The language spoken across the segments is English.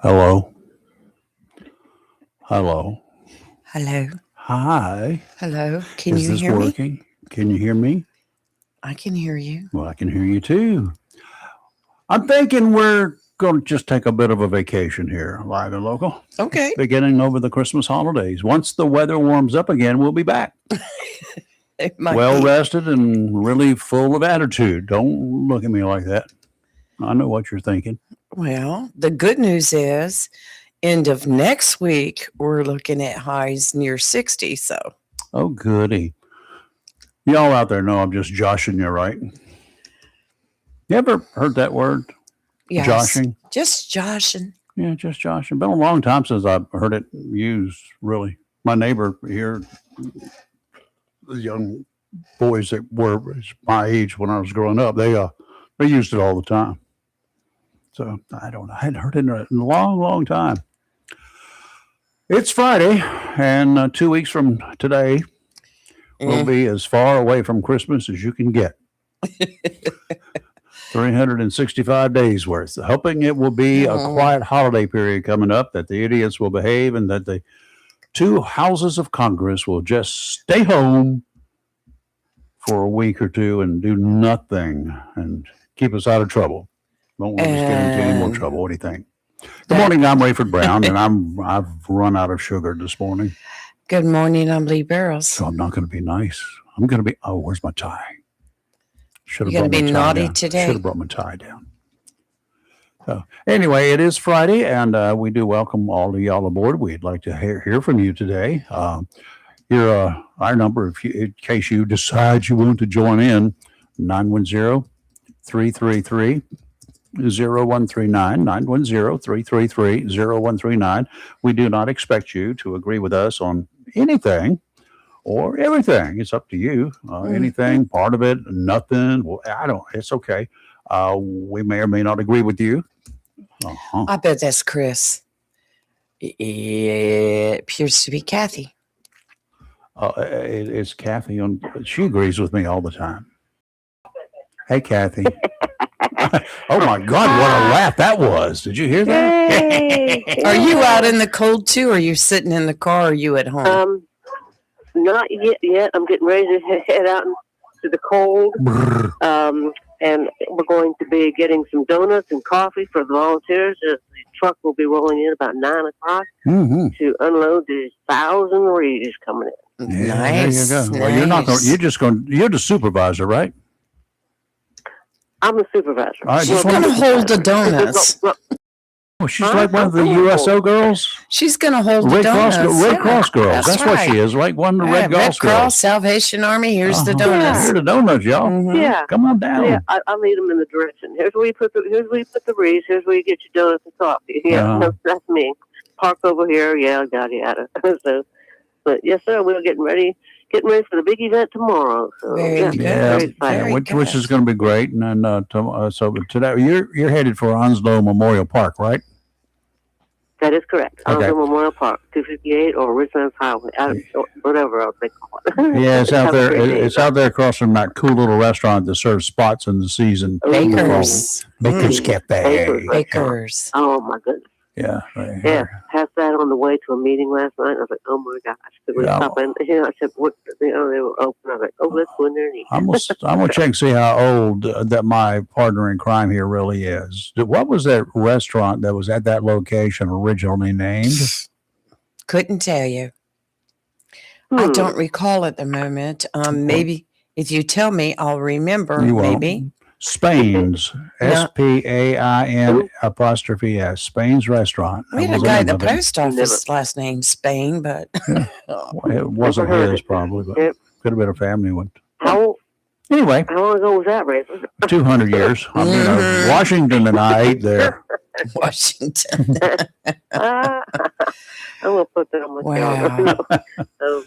Hello. Hello. Hello. Hi. Hello. Can Is you this hear me? working? Can you hear me? I can hear you. Well, I can hear you too. I'm thinking we're going to just take a bit of a vacation here, live and local, Okay. beginning over the Christmas holidays. Once the weather warms up again, we'll be back. It might Well be. rested and really full of attitude. Don't look at me like that. I know what you're thinking. Well, the good news is end of next week, we're looking at highs near 60. So, Oh, goody. Y'all out there know I'm just joshing you, right? You ever heard that word? yes, Joshing? just joshing. Yeah, just joshing. Been a long time since I've heard it used, really. My neighbor here, the young boys that were my age when I was growing up, they used it all the time. So I don't know. I hadn't heard it in a long, long time. It's Friday, and 2 weeks from today, we'll Mm. be as far away from Christmas as you can get. 365 days worth. Hoping it will be a Oh, quiet holiday period coming up, that the idiots will behave, and that the two houses of Congress will just stay home for a week or two and do nothing and keep us out of trouble. Don't want us to get into any more and trouble. What do you think? Good that. morning. I'm Rayford Brown, and I've run out of sugar this morning, Good morning, I'm Lee Barrels. so I'm not going to be nice. I'm going to be. Oh, where's my tie? Should You're have going to brought my be tie naughty down. Should today? have brought my tie down. So anyway, it is Friday, and we do welcome all of y'all aboard. We'd like to hear from you today. Here, our number, if you, in case you decide you want to join in, 910-333-0139, 910-333-0139. We do not expect you to agree with us on anything or everything. It's up to you. Anything, part of it, nothing. Well, I don't. It's okay. We may or may not agree with you. Uh-huh. I bet that's Chris. It appears to be Kathy. It's Kathy. She agrees with me all the time. Hey, Kathy. Oh my God! What a laugh that was! Did you hear that? Hey, Are you out yeah. in the cold too? Or are you sitting in the car? Or are you at home? Not yet. I'm getting ready to head out into the cold. Brrr. And we're going to be getting some donuts and coffee for the volunteers. The truck will be rolling in about 9 o'clock Mhm. to unload these 1,000 readers coming in. Yeah, Nice. there you go. Well, you're not going. Nice. You're just going. You're the supervisor, right? I'm the supervisor. I She's just going to want. hold the donuts. Oh, she's Huh? like one of the I'm gonna USO hold. girls. She's going to hold the Red Cross, donuts. Red Yeah, Cross girls. That's what right. she is. Like one of the Yeah, Red Red Cross Cross, girls. Salvation Army. Here's the Uh-huh. donuts. Here are the donuts, y'all. Mhm. Yeah. Come on down. Yeah, I'll lead them in the direction. Here's where you put the reeds. Here's where you get your donuts and coffee. Yeah, Uh-huh. that's me. Park over here. Yeah, yada. So, but yes, sir, we're getting ready for the big event tomorrow. So Very yeah, good. Yeah, very excited. Very which is good. going to be great. And then so today you're headed for Onslow Memorial Park, right? That is correct. Okay. Onslow Memorial Park, 258 or Richlands Highway, whatever else they call it. Yeah, it's out Have a there. great day. It's out there across from that cool little restaurant that serves spots in the season. Ooh. Bakers. Baker's Mm. Cafe. Bakers. Bakers. Oh my goodness. Yeah, right Yeah, here. passed that on the way to a meeting last night. I was like, oh my gosh. Could we Yeah. stop in? I said, what? They were open. I was like, oh, let's go in there and eat. I'm gonna check and see how old that my partner in crime here really is. What was that restaurant that was at that location originally named? Couldn't tell you. I don't recall at the moment. Maybe if you tell me, I'll remember. You won't. Maybe. Spain's. No. SPAIN''S. Spain's restaurant. We That had a was the guy at name the of it. post office last name Spain, but Yeah. It wasn't Never heard his it. probably, but Yep. could have been a family one. How Anyway, long ago was that, Ray? 200 years. I mean, Mhm. Washington and I ate there. Washington. I'm gonna put that on my calendar. Wow.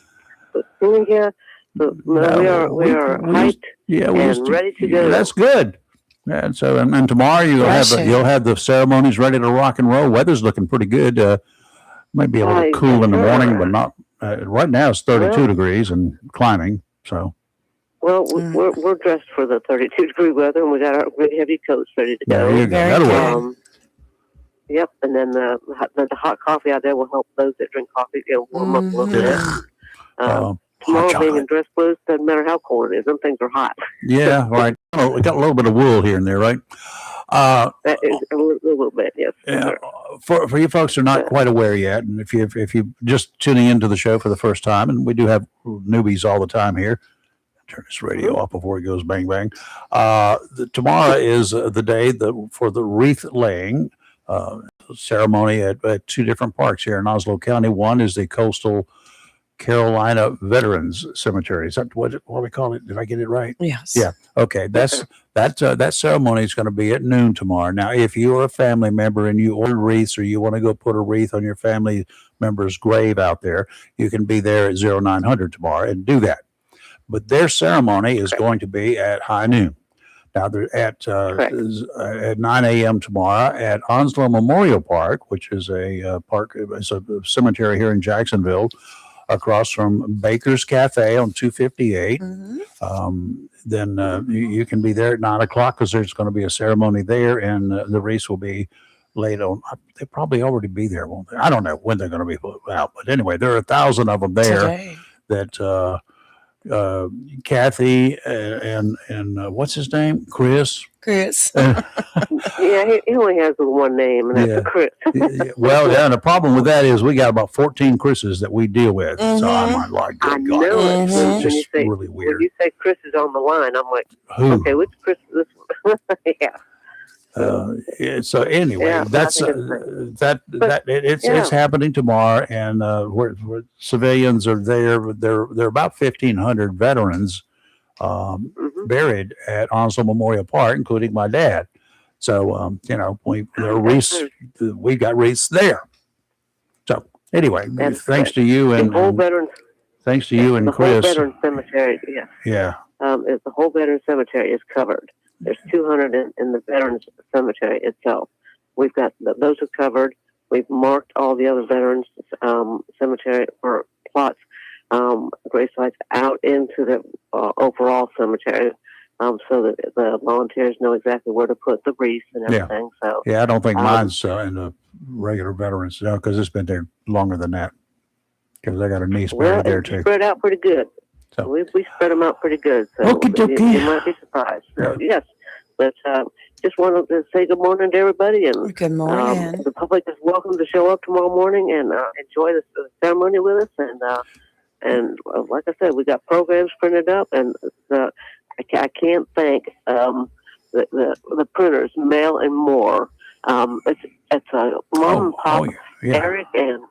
Yeah, so, no, we are hyped Yeah, and ready to go. That's good. Yeah, and so and tomorrow Russia. you'll have the ceremonies ready to rock and roll. Weather's looking pretty good. Might be a little cool in the morning, but not right now. It's 32 degrees and climbing. So Well, we're dressed for the 32-degree weather, and we got our big heavy coats ready to go. there you go. Very That'll good. work. Yep, and then the hot coffee out there will help those that drink coffee warm up a little bit. Hot Tomorrow being in chocolate. dress blues, doesn't matter how cold it is. Them things are hot. Yeah, right. Oh, we got a little bit of wool here and there, right? That is a little bit, yes. Yeah, for you folks who are not quite aware yet, and if you just tuning into the show for the first time, and we do have newbies all the time here. Turn this radio off before it goes bang bang. Tomorrow is the day for the wreath laying ceremony at two different parks here in Oslo County. One is the Coastal Carolina Veterans Cemetery. Is that what we call it? Did I get it right? Yes. Yeah. Okay. That ceremony is going to be at noon tomorrow. Now, if you are a family member and you order wreaths, or you want to go put a wreath on your family member's grave out there, you can be there at 0900 tomorrow and do that. But their ceremony is going to be at high noon. Now they're at 9 a.m. tomorrow at Onslow Memorial Park, which is a park. It's a cemetery here in Jacksonville, across from Baker's Cafe on 258. Then you can be there at 9 o'clock because there's going to be a ceremony there, and the wreaths will be laid on. They'll probably already be there, won't they? I don't know when they're going to be put out, but anyway, there are 1,000 of them there. Today. That Kathy and what's his name? Chris. Yeah, he only has one name, and that's Chris. Well, yeah, and the problem with that is we got about 14 Chris's that we deal with. So I'm like, good God, it's just really weird. When you say Chris is on the line, I'm like, who? Okay, which Chris is this one? Yeah. So anyway, that's it's happening tomorrow, and where civilians are there. There are about 1,500 veterans buried at Onslow Memorial Park, including my dad. So we got wreaths there. So anyway, thanks to you and thanks to you and the Chris. Whole veteran cemetery, Yeah. The whole veteran cemetery is covered. There's 200 in the veterans cemetery itself. We've got those are covered. We've marked all the other veterans cemetery or plots, grave sites out into the overall cemetery, so that the volunteers know exactly where to put the wreaths and everything. So I don't think mine's in the regular veterans because it's been there longer than that. Because I got a niece buried there too. Spread out pretty good. So we spread them out pretty good. So you might be surprised. So yes, but just wanted to say good morning to everybody, and good morning. The public is welcome to show up tomorrow morning and enjoy the ceremony with us. And like I said, we got programs printed up, and I can't thank the printers, Mail and More. It's a mom and pop. Eric and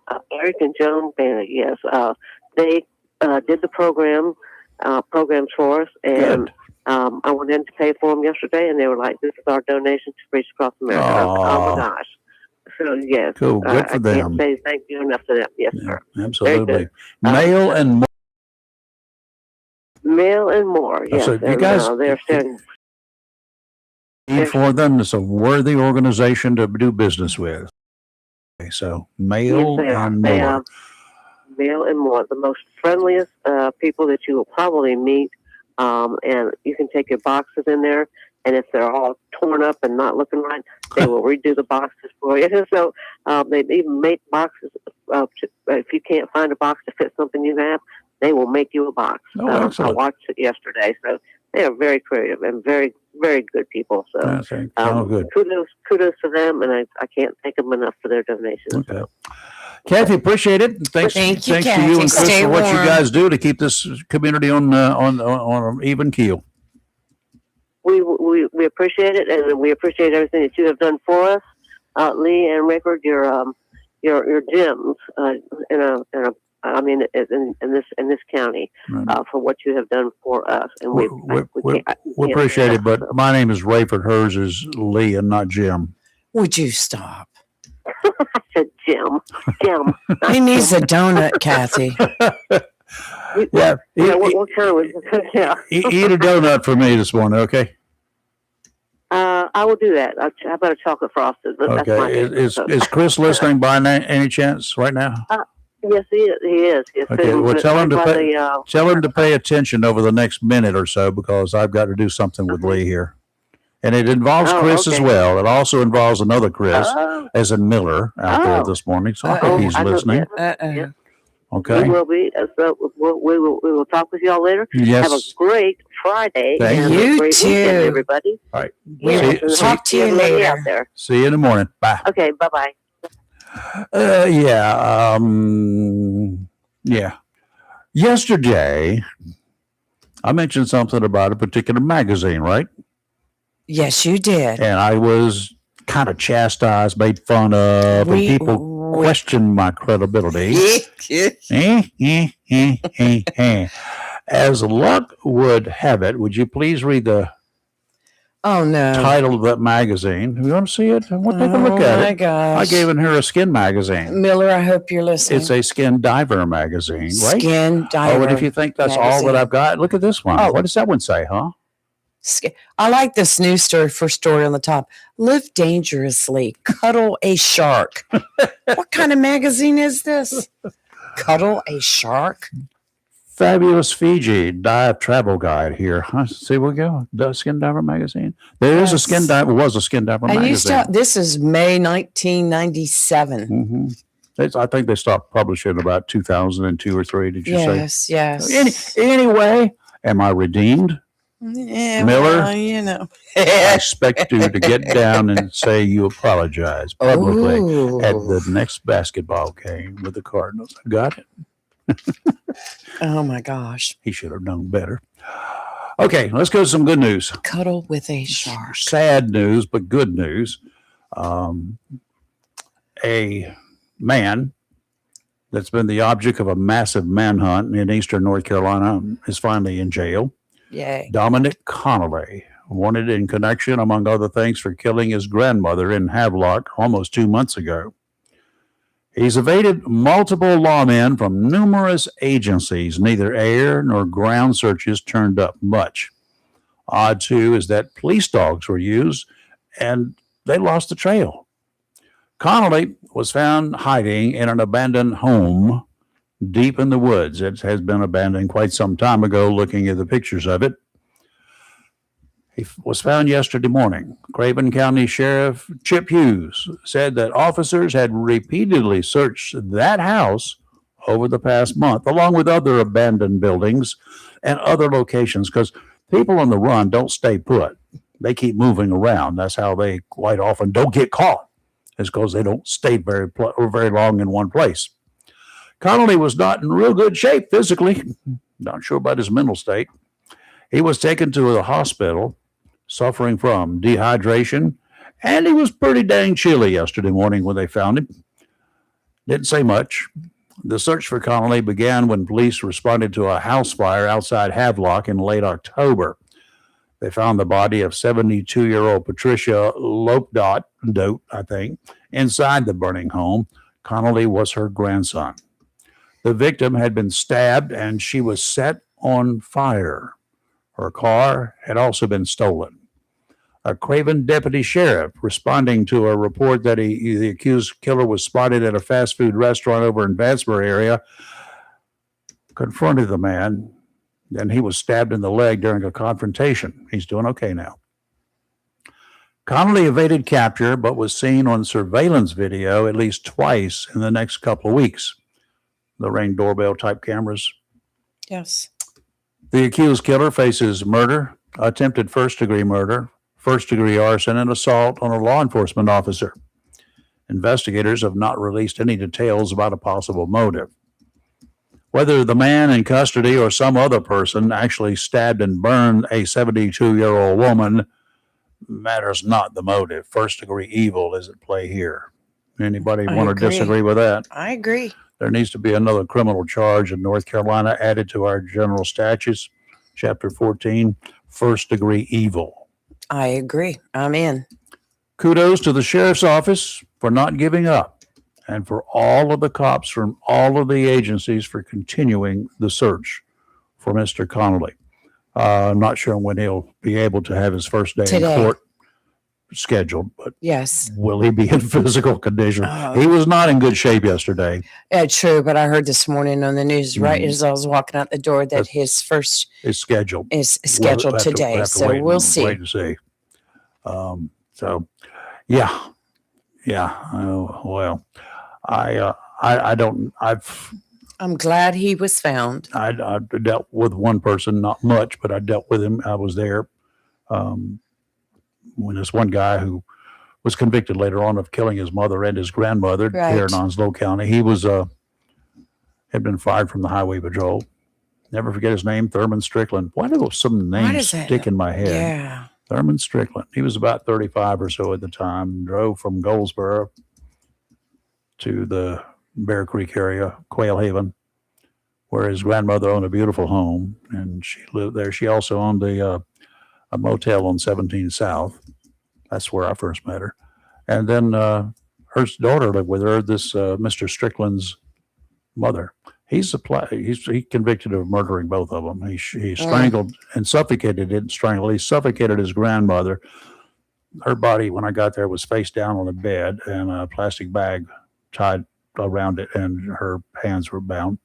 Joan Bennett. Yes, they did the programs for us, and I went in to pay for them yesterday, and they were like, "This is our donation to Reach Across America." Oh my gosh! So yes, cool. Good for them. I can't say thank you enough to them. Yes, sir. Absolutely. Mail and More. Mail and More. Yes, so you guys, they're standing for them. It's a worthy organization to do business with. Okay, so Mail and More. Mail and More, the most friendliest people that you will probably meet, and you can take your boxes in there, and if they're all torn up and not looking right, they will redo the boxes for you. So they even make boxes. If you can't find a box to fit something you have, they will make you a box. I watched it yesterday, so they are very creative and very, very good people. So good. Kudos to them, and I can't thank them enough for their donations. Okay. So. Kathy, appreciate it. Thanks to you and Chris for what you guys do to keep this community on an even keel. We appreciate it, and we appreciate everything that you have done for us, Lee and Rickard. Your gems in this county for what you have done for us, and we appreciate it. But my name is Rayford. Hers is Lee, and not Jim. Would you stop? I said Jim. He needs a donut, Kathy. What kind was it? Eat a donut for me this morning, okay? I will do that. How about a chocolate frosted? Okay. Is Chris listening by any chance right now? Yes, he is. Okay. Well, tell him to pay attention over the next minute or so, because I've got to do something with Lee here. And it involves Oh, Chris as okay. well. It also involves another Chris, Oh, as in Miller, out there oh, this morning. So I Uh-oh. hope he's I know, listening. yeah. Uh-oh. Okay. We will be. So we will talk with y'all later. Have a Yes. great Friday Thank and you. a You great weekend, too. everybody. All right. We Yes, will and talk to you have lovely later. out there. See you in the morning. Bye. Okay, bye bye. Yeah. Yesterday, I mentioned something about a particular magazine, right? Yes, you did. And I was kind of chastised, made fun of, and people questioned my credibility. As luck would have it, would you please read the Oh no. title of that magazine? You want to see it? We'll take a look at Oh my it. gosh. I gave her a skin magazine. Miller, I hope you're listening. It's a skin diver magazine, right? Skin diver. Oh, and if you think that's all magazine. that I've got, look at this one. Oh. What does that one say, huh? I like this news story, first story on the top. Live dangerously, cuddle a shark. What kind of magazine is this? Cuddle a shark? Fabulous Fiji dive travel guide here. Huh? See, we go. The Skin Diver magazine. There is a Yes. skin diver. Was a skin diver And magazine. this is May 1997. I think they stopped publishing about 2002 or 3. Did you say? Yes. Anyway, am I redeemed? Yeah, Miller? well, you know. I expect you to get down and say you apologize publicly at the next basketball game with the Cardinals. I got it. Oh my gosh. He should have known better. Okay, let's go to some good news. Cuddle with a shark. Sad news, but good news. A man that's been the object of a massive manhunt in eastern North Carolina is finally in jail. Yay. Dominic Connolly, wanted in connection, among other things, for killing his grandmother in Havelock almost 2 months ago. He's evaded multiple lawmen from numerous agencies. Neither air nor ground searches turned up much. Odd, too, is that police dogs were used, and they lost the trail. Connolly was found hiding in an abandoned home deep in the woods. It has been abandoned quite some time ago, looking at the pictures of it. He was found yesterday morning. Craven County Sheriff Chip Hughes said that officers had repeatedly searched that house over the past month, along with other abandoned buildings and other locations, because people on the run don't stay put. They keep moving around. That's how they quite often don't get caught, is because they don't stay very long in one place. Connolly was not in real good shape physically. Not sure about his mental state. He was taken to the hospital suffering from dehydration, and he was pretty dang chilly yesterday morning when they found him. Didn't say much. The search for Connolly began when police responded to a house fire outside Havelock in late October. They found the body of 72-year-old Patricia Lopedot, I think, inside the burning home. Connolly was her grandson. The victim had been stabbed and she was set on fire. Her car had also been stolen. A Craven deputy sheriff, responding to a report that the accused killer was spotted at a fast food restaurant over in Vansbury area, confronted the man, and he was stabbed in the leg during a confrontation. He's doing okay now. Connolly evaded capture, but was seen on surveillance video at least twice in the next couple of weeks. The Ring doorbell type cameras. Yes. The accused killer faces murder, attempted first-degree murder, first-degree arson, and assault on a law enforcement officer. Investigators have not released any details about a possible motive. Whether the man in custody or some other person actually stabbed and burned a 72-year-old woman matters not the motive. First-degree evil is at play here. Anybody want to disagree with that? I agree. There needs to be another criminal charge in North Carolina added to our general statutes, Chapter 14, first-degree evil. I agree. I'm in. Kudos to the sheriff's office for not giving up, and for all of the cops from all of the agencies for continuing the search for Mr. Connolly. I'm not sure when he'll be able to have his first day Today. in court scheduled, but Yes. will he be in physical condition? Oh. He was not in good shape yesterday. True, but I heard this morning on the news, right as I was walking out the door, that his first It's scheduled. is scheduled We'll have to today. wait So we'll see. Wait and see. So, yeah, yeah. Well, I don't. I'm glad he was found. I dealt with one person, not much, but I dealt with him. I was there um, when this one guy who was convicted later on of killing his mother and his grandmother here in Right. Onslow County. He was had been fired from the Highway Patrol. Never forget his name, Thurman Strickland. Why do some Why names does that? stick in my head? Yeah. Thurman Strickland. He was about 35 or so at the time. Drove from Goldsboro to the Bear Creek area, Quail Haven, where his grandmother owned a beautiful home, and she lived there. She also owned a motel on 17 South. That's where I first met her. And then her daughter lived with her, this Mr. Strickland's mother. He's convicted of murdering both of them. He strangled and suffocated, didn't strangle. He suffocated his grandmother. Her body, when I got there, was face down on a bed and a plastic bag tied around it, and her hands were bound.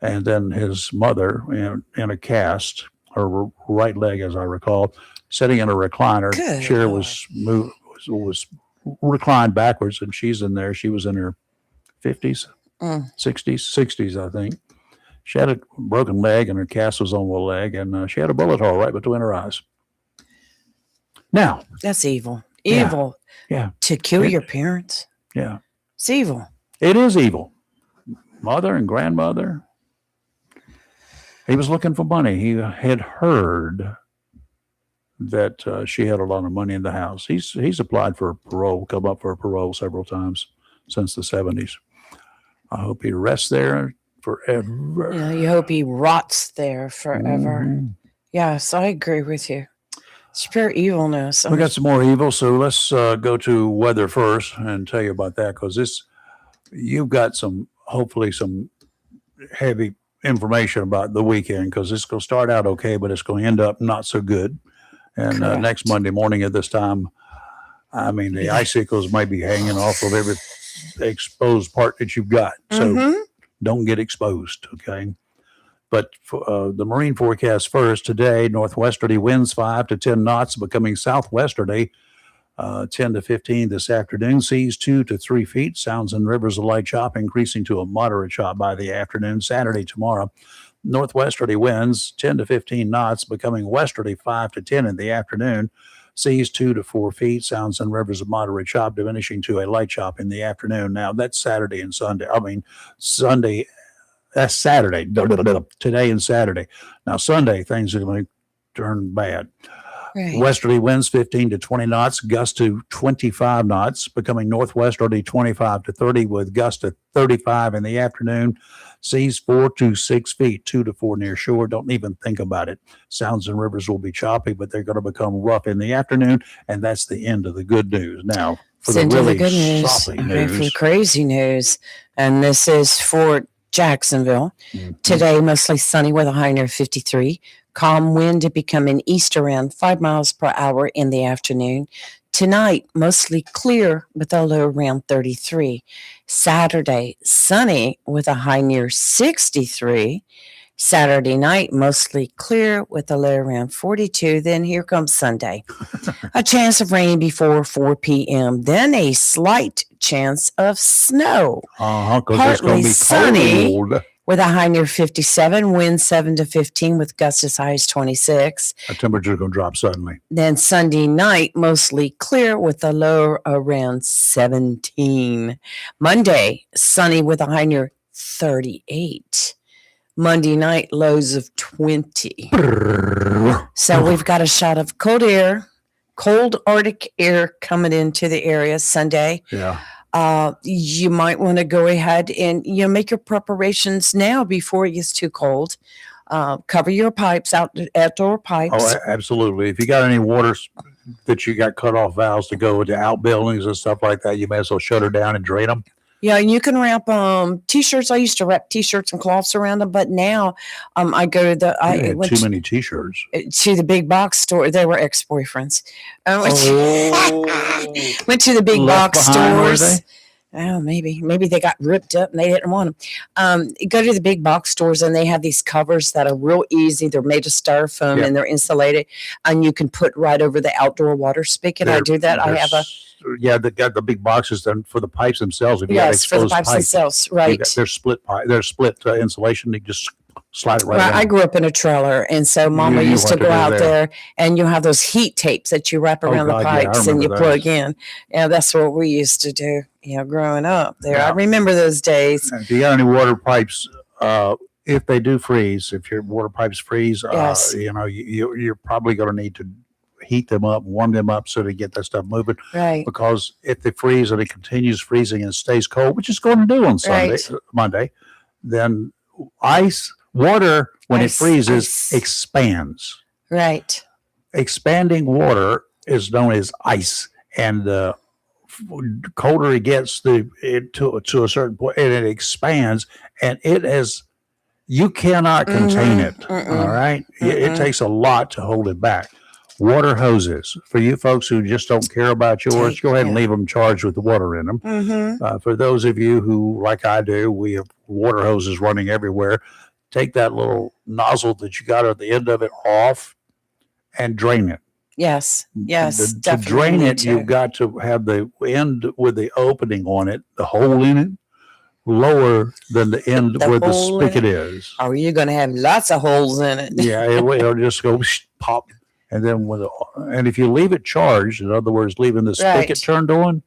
And then his mother, in a cast, her right leg, as I recall, sitting in a recliner. Good Chair Lord. was reclined backwards, and she's in there. She was in her 50s, 60s, I think. She had a broken leg, and her cast was on one leg, and she had a bullet hole right between her eyes. Now, That's evil. Yeah. Evil. Yeah. To kill It- your parents. yeah, It's evil. it is evil. Mother and grandmother. He was looking for money. He had heard that she had a lot of money in the house. He's applied for parole, come up for parole several times since the 70s. I hope he rests there forever. Yeah, you hope he rots there forever. Mhm. Yes, I agree with you. It's pure evilness. We got some more evil, so let's go to weather first and tell you about that, because you've got hopefully some heavy information about the weekend, because it's going to start out okay, but it's going to end up not so good. And next Correct. Monday morning at this time, I mean, the icicles might be hanging off of every exposed part that you've got. So Mhm. don't get exposed, okay? But for, the marine forecast first today, northwesterly winds 5 to 10 knots, becoming southwesterly 10 to 15 this afternoon. Seas 2 to 3 feet. Sounds and rivers a light chop, increasing to a moderate chop by the afternoon. Saturday, tomorrow, northwesterly winds 10 to 15 knots, becoming westerly 5 to 10 in the afternoon. Seas 2 to 4 feet. Sounds and rivers a moderate chop, diminishing to a light chop in the afternoon. Now, that's Saturday and Sunday. I mean, Sunday. That's Saturday. Today and Saturday. Now, Sunday, things are going to turn bad. Right. Westerly winds 15 to 20 knots, gusts to 25 knots, becoming northwesterly 25 to 30 with gusts to 35 in the afternoon. Seas 4 to 6 feet, 2 to 4 near shore. Don't even think about it. Sounds and rivers will be choppy, but they're going to become rough in the afternoon, and that's the end of the good news. Now, for Send the to really the good news. soppy Okay, for the news. crazy news. And this is for Jacksonville. Mhm. Today, mostly sunny with a high near 53. Calm wind to become an east around 5 miles per hour in the afternoon. Tonight, mostly clear with a low around 33. Saturday, sunny with a high near 63. Saturday night, mostly clear with a low around 42. Then here comes Sunday. A chance of rain before 4 p.m. Then a slight chance of snow. Because it's going Partly to be sunny. cold. With a high near 57, wind 7 to 15 with gusts as high as 26. The temperature is going to drop suddenly. Then Sunday night, mostly clear with a low around 17. Monday, sunny with a high near 38. Monday night, lows of 20. So we've got a shot of cold Arctic air coming into the area Sunday. Yeah. You might want to go ahead and make your preparations now before it gets too cold. Cover your pipes, outdoor pipes. Oh, absolutely. If you got any water that you got cut off valves to go into outbuildings and stuff like that, you may as well shut her down and drain them. Yeah, and you can wrap t-shirts. I used to wrap t-shirts and cloths around them, but now I go to I went too many t-shirts. To the big box store. They were ex-boyfriends. Went to the big Left box behind, were stores. Oh, maybe they got ripped up and they didn't want them. Go to the big box stores and they have these covers that are real easy. They're made of styrofoam Yeah. and they're insulated, and you can put right over the outdoor water spigot. I do that. I have a they got the big boxes then for the pipes themselves. If you have yes for the exposed pipes pipe, themselves, you right? got, they're split pipe, they're split insulation. You just slide it right Right. down. I grew up in a trailer, and so Mama You used to want to go do out there. there, and you have those heat tapes that you wrap around God, the yeah, I pipes and you remember plug those. in. Yeah, that's what we used to do. Growing up there, I Yeah. remember those days. If you got any water pipes, if they do freeze, if your water pipes freeze, Yes. you're probably going to need to heat them up, warm them up so to get that stuff moving. Right. Because if they freeze and it continues freezing and stays cold, which it's going to do on Monday, then water, when it freezes, expands. Right. Expanding water is known as ice, and the colder it gets to a certain point, and it expands, and you cannot contain it. All right, it takes a lot to hold it back. Water hoses, for you folks who just don't care about yours, go ahead and leave them charged with the water in them. For those of you who, like I do, we have water hoses running everywhere. Take that little nozzle that you got at the end of it off and drain it. Yes. To Definitely drain need it, to. you've got to have the end with the opening on it, the hole in it, lower than the end where the hole in spigot is. Oh, you're going to have lots of holes in it. Yeah, it'll just go pop. And then and if you leave it charged, in other words, leaving the spigot turned on,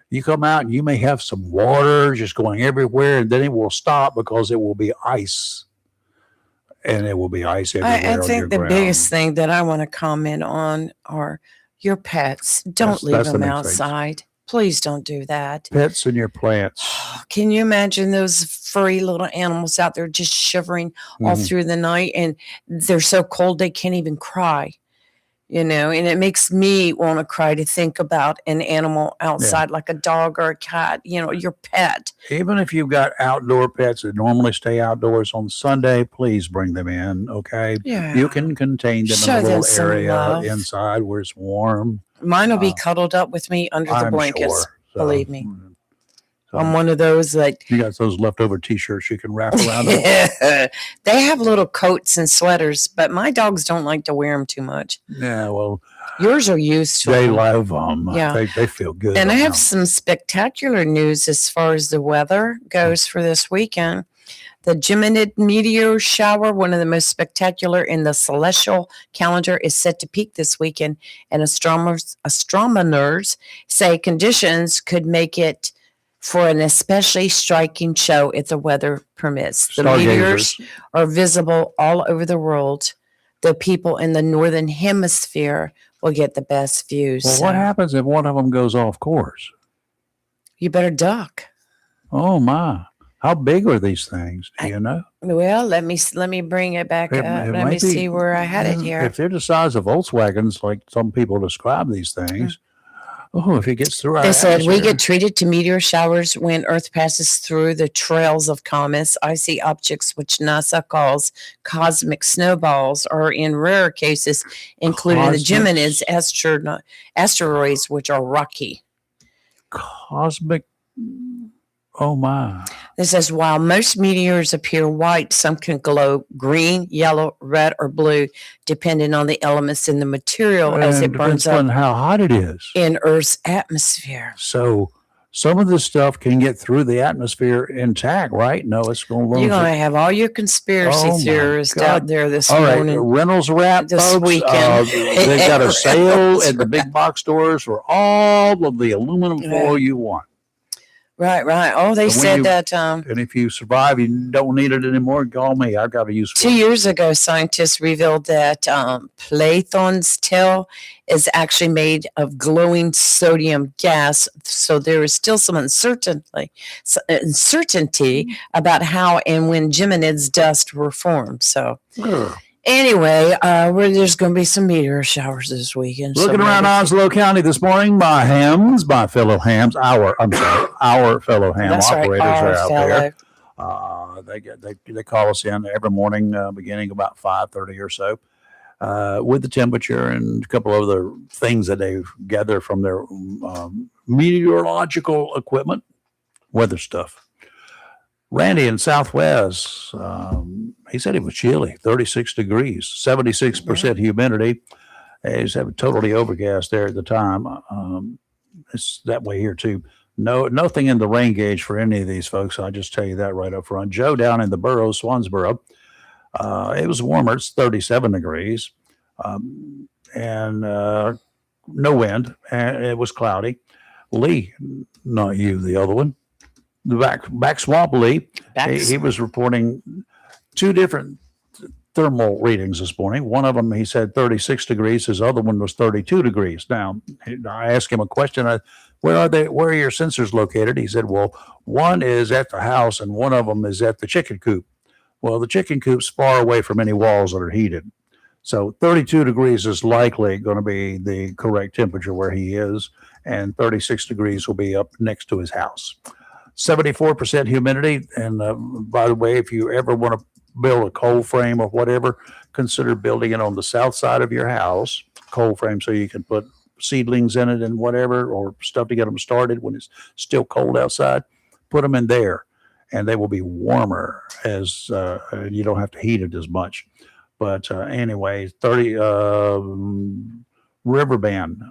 you come out and you may have some water just going everywhere, and then it will stop because it will be ice. And it will be ice everywhere. I think the biggest thing that I want to comment on are your pets. Don't leave them outside. Please don't do that. Pets and your plants. Can you imagine those furry little animals out there just shivering all through the night, and they're so cold they can't even cry? And it makes me want to cry to think about an animal outside, like a dog or a cat, your pet. Even if you've got outdoor pets that normally stay outdoors on Sunday, please bring them in, okay? Yeah. You can contain them Show in a them little some area love. inside where it's warm. Mine will be cuddled up with me under the I'm blankets, sure. So, believe me. I'm one of those that you got those leftover T-shirts you can wrap around them. they have little coats and sweaters, but my dogs don't like to wear them too much. Yeah, well, yours are used to they them. love them. Yeah. They feel good. And I have some spectacular news as far as the weather goes for this weekend. The Geminid meteor shower, one of the most spectacular in the celestial calendar, is set to peak this weekend, and astronomers say conditions could make it for an especially striking show if the weather permits. The meteors are visible all over the world. The people in the northern hemisphere will get the best views. Well, what happens if one of them goes off course? You better duck. Oh my! How big are these things? Do you know? Well, let me bring it back up. Let me see where I had it here. If they're the size of Volkswagens, like some people describe these things. Oh, if it gets through our They said we atmosphere. get treated to meteor showers when Earth passes through the trails of comets, icy objects, which NASA calls cosmic snowballs, or in rare cases, including the Geminids asteroids, which are rocky. Cosmic. Oh my. This says while most meteors appear white, some can glow green, yellow, red, or blue, depending on the elements in the material as it burns up on how hot it is in Earth's atmosphere. So some of this stuff can get through the atmosphere intact, right? No, it's going to. You're going to have all your conspiracy theorists out there this morning. All right, Reynolds Wrap, this folks, weekend. they've got a sale at the big box stores for all of the aluminum foil you want. Right. Oh, they said that. And if you survive, you don't need it anymore, call me. I've got to use it. 2 years ago, scientists revealed that Plathon's tail is actually made of glowing sodium gas. So there is still some uncertainty about how and when Geminids dust were formed. So. Anyway, there's going to be some meteor showers this weekend. Looking around Onslow County this morning, my fellow hams, our fellow ham operators are out there. They call us in every morning, beginning about 5:30 or so, with the temperature and a couple of other things that they gather from their meteorological equipment. weather stuff. Randy in Southwest, he said it was chilly, 36 degrees, 76% humidity. He's totally overcast there at the time. It's that way here too. No, nothing in the rain gauge for any of these folks. I'll just tell you that right up front. Joe down in the borough, Swansboro, it was warmer. It's 37 degrees, and no wind, and it was cloudy. Lee, not you, the other one, the back swamp Lee. He was reporting two different thermal readings this morning. One of them, he said 36 degrees. His other one was 32 degrees. Now, I asked him a question. Where are your sensors located? He said, well, one is at the house and one of them is at the chicken coop. Well, the chicken coop's far away from any walls that are heated. So 32 degrees is likely going to be the correct temperature where he is, and 36 degrees will be up next to his house. 74% humidity. And by the way, if you ever want to build a cold frame or whatever, consider building it on the south side of your house, cold frame, so you can put seedlings in it and whatever, or stuff to get them started when it's still cold outside. Put them in there, and they will be warmer as you don't have to heat it as much. But anyway, 30 Riverbend,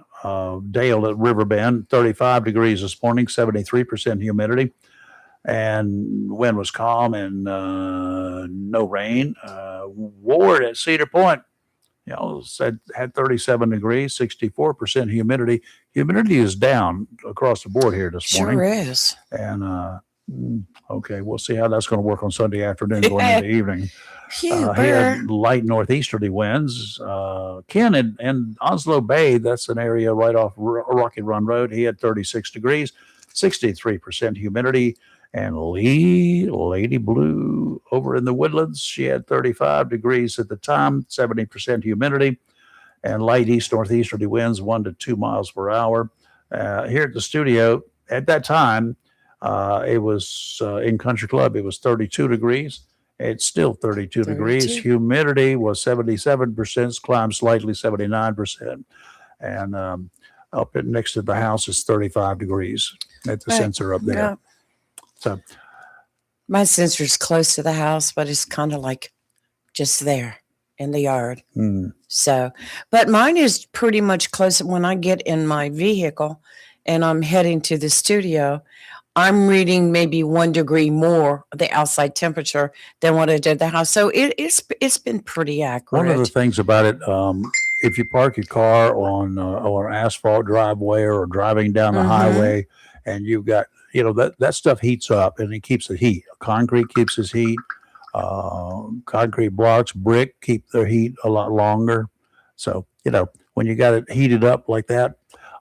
Dale at Riverbend, 35 degrees this morning, 73% humidity, and wind was calm and no rain. Ward at Cedar Point, had 37 degrees, 64% humidity. Humidity is down across the board here this morning. Sure is. And okay, we'll see how that's going to work on Sunday afternoon going into the evening. He had light northeasterly winds. Ken in Onslow Bay, that's an area right off Rocky Run Road. He had 36 degrees, 63% humidity. And Lady Blue over in the Woodlands, she had 35 degrees at the time, 70% humidity, and light east northeasterly winds 1 to 2 miles per hour. Here at the studio, at that time, it was in Country Club, it was 32 degrees. It's still 32 degrees. Humidity was 77%, climbed slightly 79%. And up next to the house is 35 degrees at the sensor up there. Yeah. So my sensor's close to the house, but it's kind of like just there in the yard. So, but mine is pretty much close. When I get in my vehicle and I'm heading to the studio, I'm reading maybe 1 degree more the outside temperature than what I did at the house. So it's been pretty accurate. One of the things about it, if you park your car on an asphalt driveway or driving down the highway, and you've got, that stuff heats up and it keeps the heat. Concrete keeps its heat. Concrete blocks, brick keep their heat a lot longer. So, when you got it heated up like that,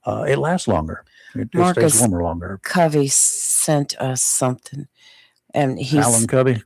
it lasts longer. It stays warmer longer. Covey sent us something, and Alan Covey,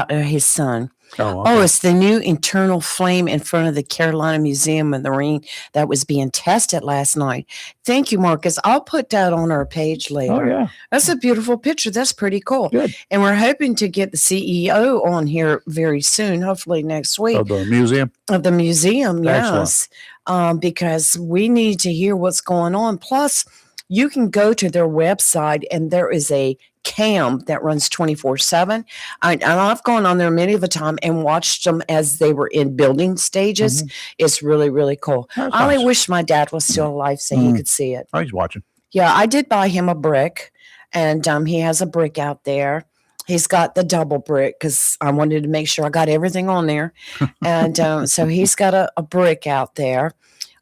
his son. Oh, okay. It's the new internal flame in front of the Carolina Museum of the Marine that was being tested last night. Thank you, Marcus. I'll put that on our page later. Oh, yeah. That's a beautiful picture. That's pretty cool. Good. And we're hoping to get the CEO on here very soon, hopefully next week. Of the museum? Of the museum, Excellent. Yes. Because we need to hear what's going on. Plus, you can go to their website and there is a cam that runs 24/7. And I've gone on there many of the time and watched them as they were in building stages. It's really, really cool. That's I only nice. wish my dad was still alive so he could see it. Oh, he's watching. Yeah, I did buy him a brick, and he has a brick out there. He's got the double brick because I wanted to make sure I got everything on there. And so he's got a brick out there.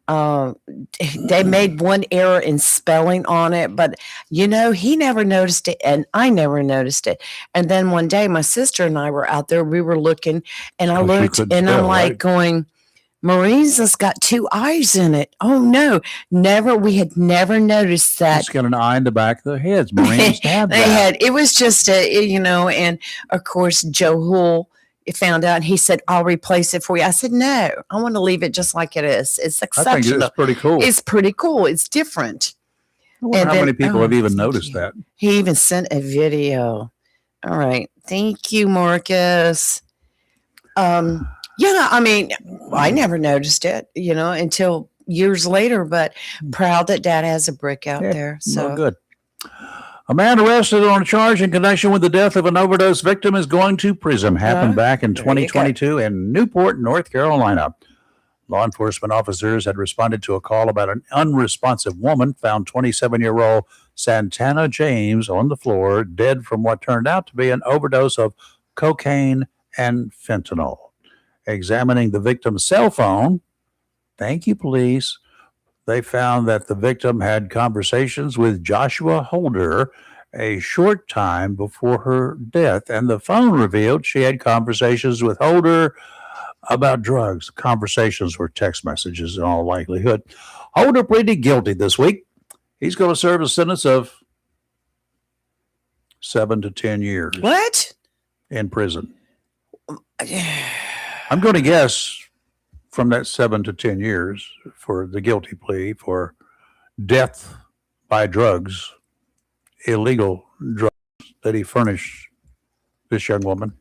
They made one error in spelling on it, but he never noticed it and I never noticed it. And then one day my sister and I were out there, we were looking, and I looked and I'm like going, Marines has got 2 eyes in it. Oh no, we had never noticed that. It's got an eye in the back of their heads. Marines have that. It was just and of course Joe Hull found out, and he said, I'll replace it for you. I said, no, I want to leave it just like it is. It's exceptional. I think it's pretty cool. It's pretty cool. It's different. I wonder how many people have even noticed that. He even sent a video. All right. Thank you, Marcus. I never noticed it, until years later, but proud that Dad has a brick out there. So good. A man arrested on a charge in connection with the death of an overdose victim is going to prison. Happened back in there you go. 2022 in Newport, North Carolina. Law enforcement officers had responded to a call about an unresponsive woman found 27-year-old Santana James on the floor, dead from what turned out to be an overdose of cocaine and fentanyl. Examining the victim's cell phone, thank you, police, they found that the victim had conversations with Joshua Holder a short time before her death, and the phone revealed she had conversations with Holder about drugs. Conversations were text messages in all likelihood. Holder pleaded guilty this week. He's going to serve a sentence of 7 to 10 years What? in prison. I'm going to guess from that 7 to 10 years for the guilty plea for death by drugs, illegal drugs that he furnished this young woman.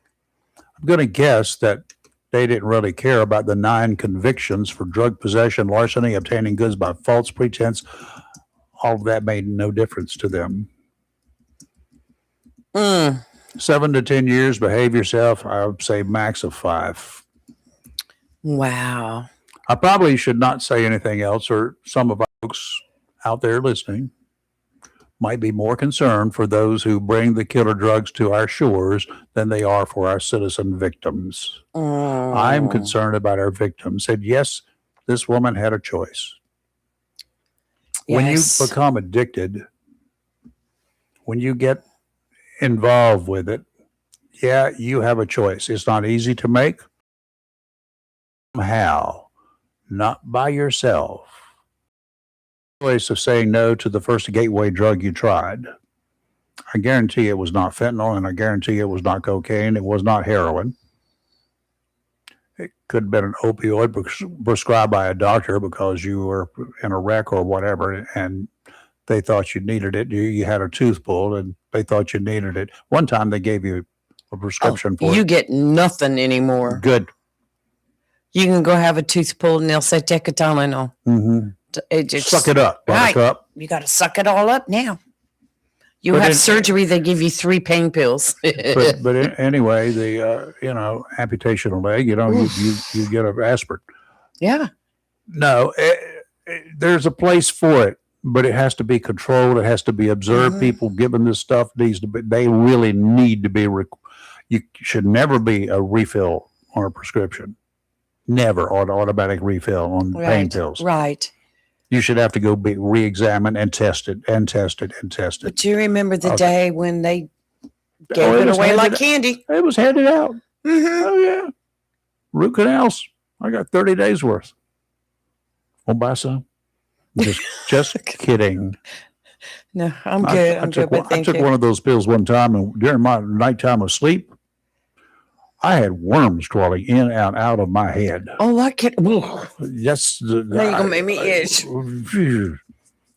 I'm going to guess that they didn't really care about the 9 convictions for drug possession, larceny, obtaining goods by false pretense. All of that made no difference to them. 7 to 10 years, behave yourself. I would say max of 5. Wow. I probably should not say anything else, or some of our folks out there listening might be more concerned for those who bring the killer drugs to our shores than they are for our citizen victims. I'm concerned about our victims. And yes, this woman had a choice. When you Yes. become addicted, when you get involved with it, yeah, you have a choice. It's not easy to make. Somehow, not by yourself. Choice of saying no to the first gateway drug you tried. I guarantee it was not fentanyl, and I guarantee it was not cocaine. It was not heroin. It could have been an opioid prescribed by a doctor because you were in a wreck or whatever, and they thought you needed it. You had a tooth pulled, and they thought you needed it. One time they gave you a prescription for You it. get nothing anymore. Good. You can go have a tooth pulled and they'll say, take a Tylenol. Mm-hmm. It just, Suck it up, Right. buttercup. You got to suck it all up now. You But have it- surgery, they give you 3 pain pills. Anyway, the amputation of leg, you get an aspirin. Yeah. No, there's a place for it, but it has to be controlled. It has to be observed. Mhm. People given this stuff needs to be. They really need to be. You should never be a refill on a prescription. Never on automatic refill on pain Right. pills. Right. You should have to go be re-examined and tested and tested and tested. But you remember the Okay. day when they gave Oh, it was away like handed- candy? It was handed out. Hmm. Oh yeah, root canals. I got 30 days worth. Want to buy some? Just kidding. No, I'm good. I'm good, but I thank took you. one of those pills one time, and during my nighttime of sleep, I had worms crawling in and out of my head. Oh, I can't. That's Now you're gonna make me itch.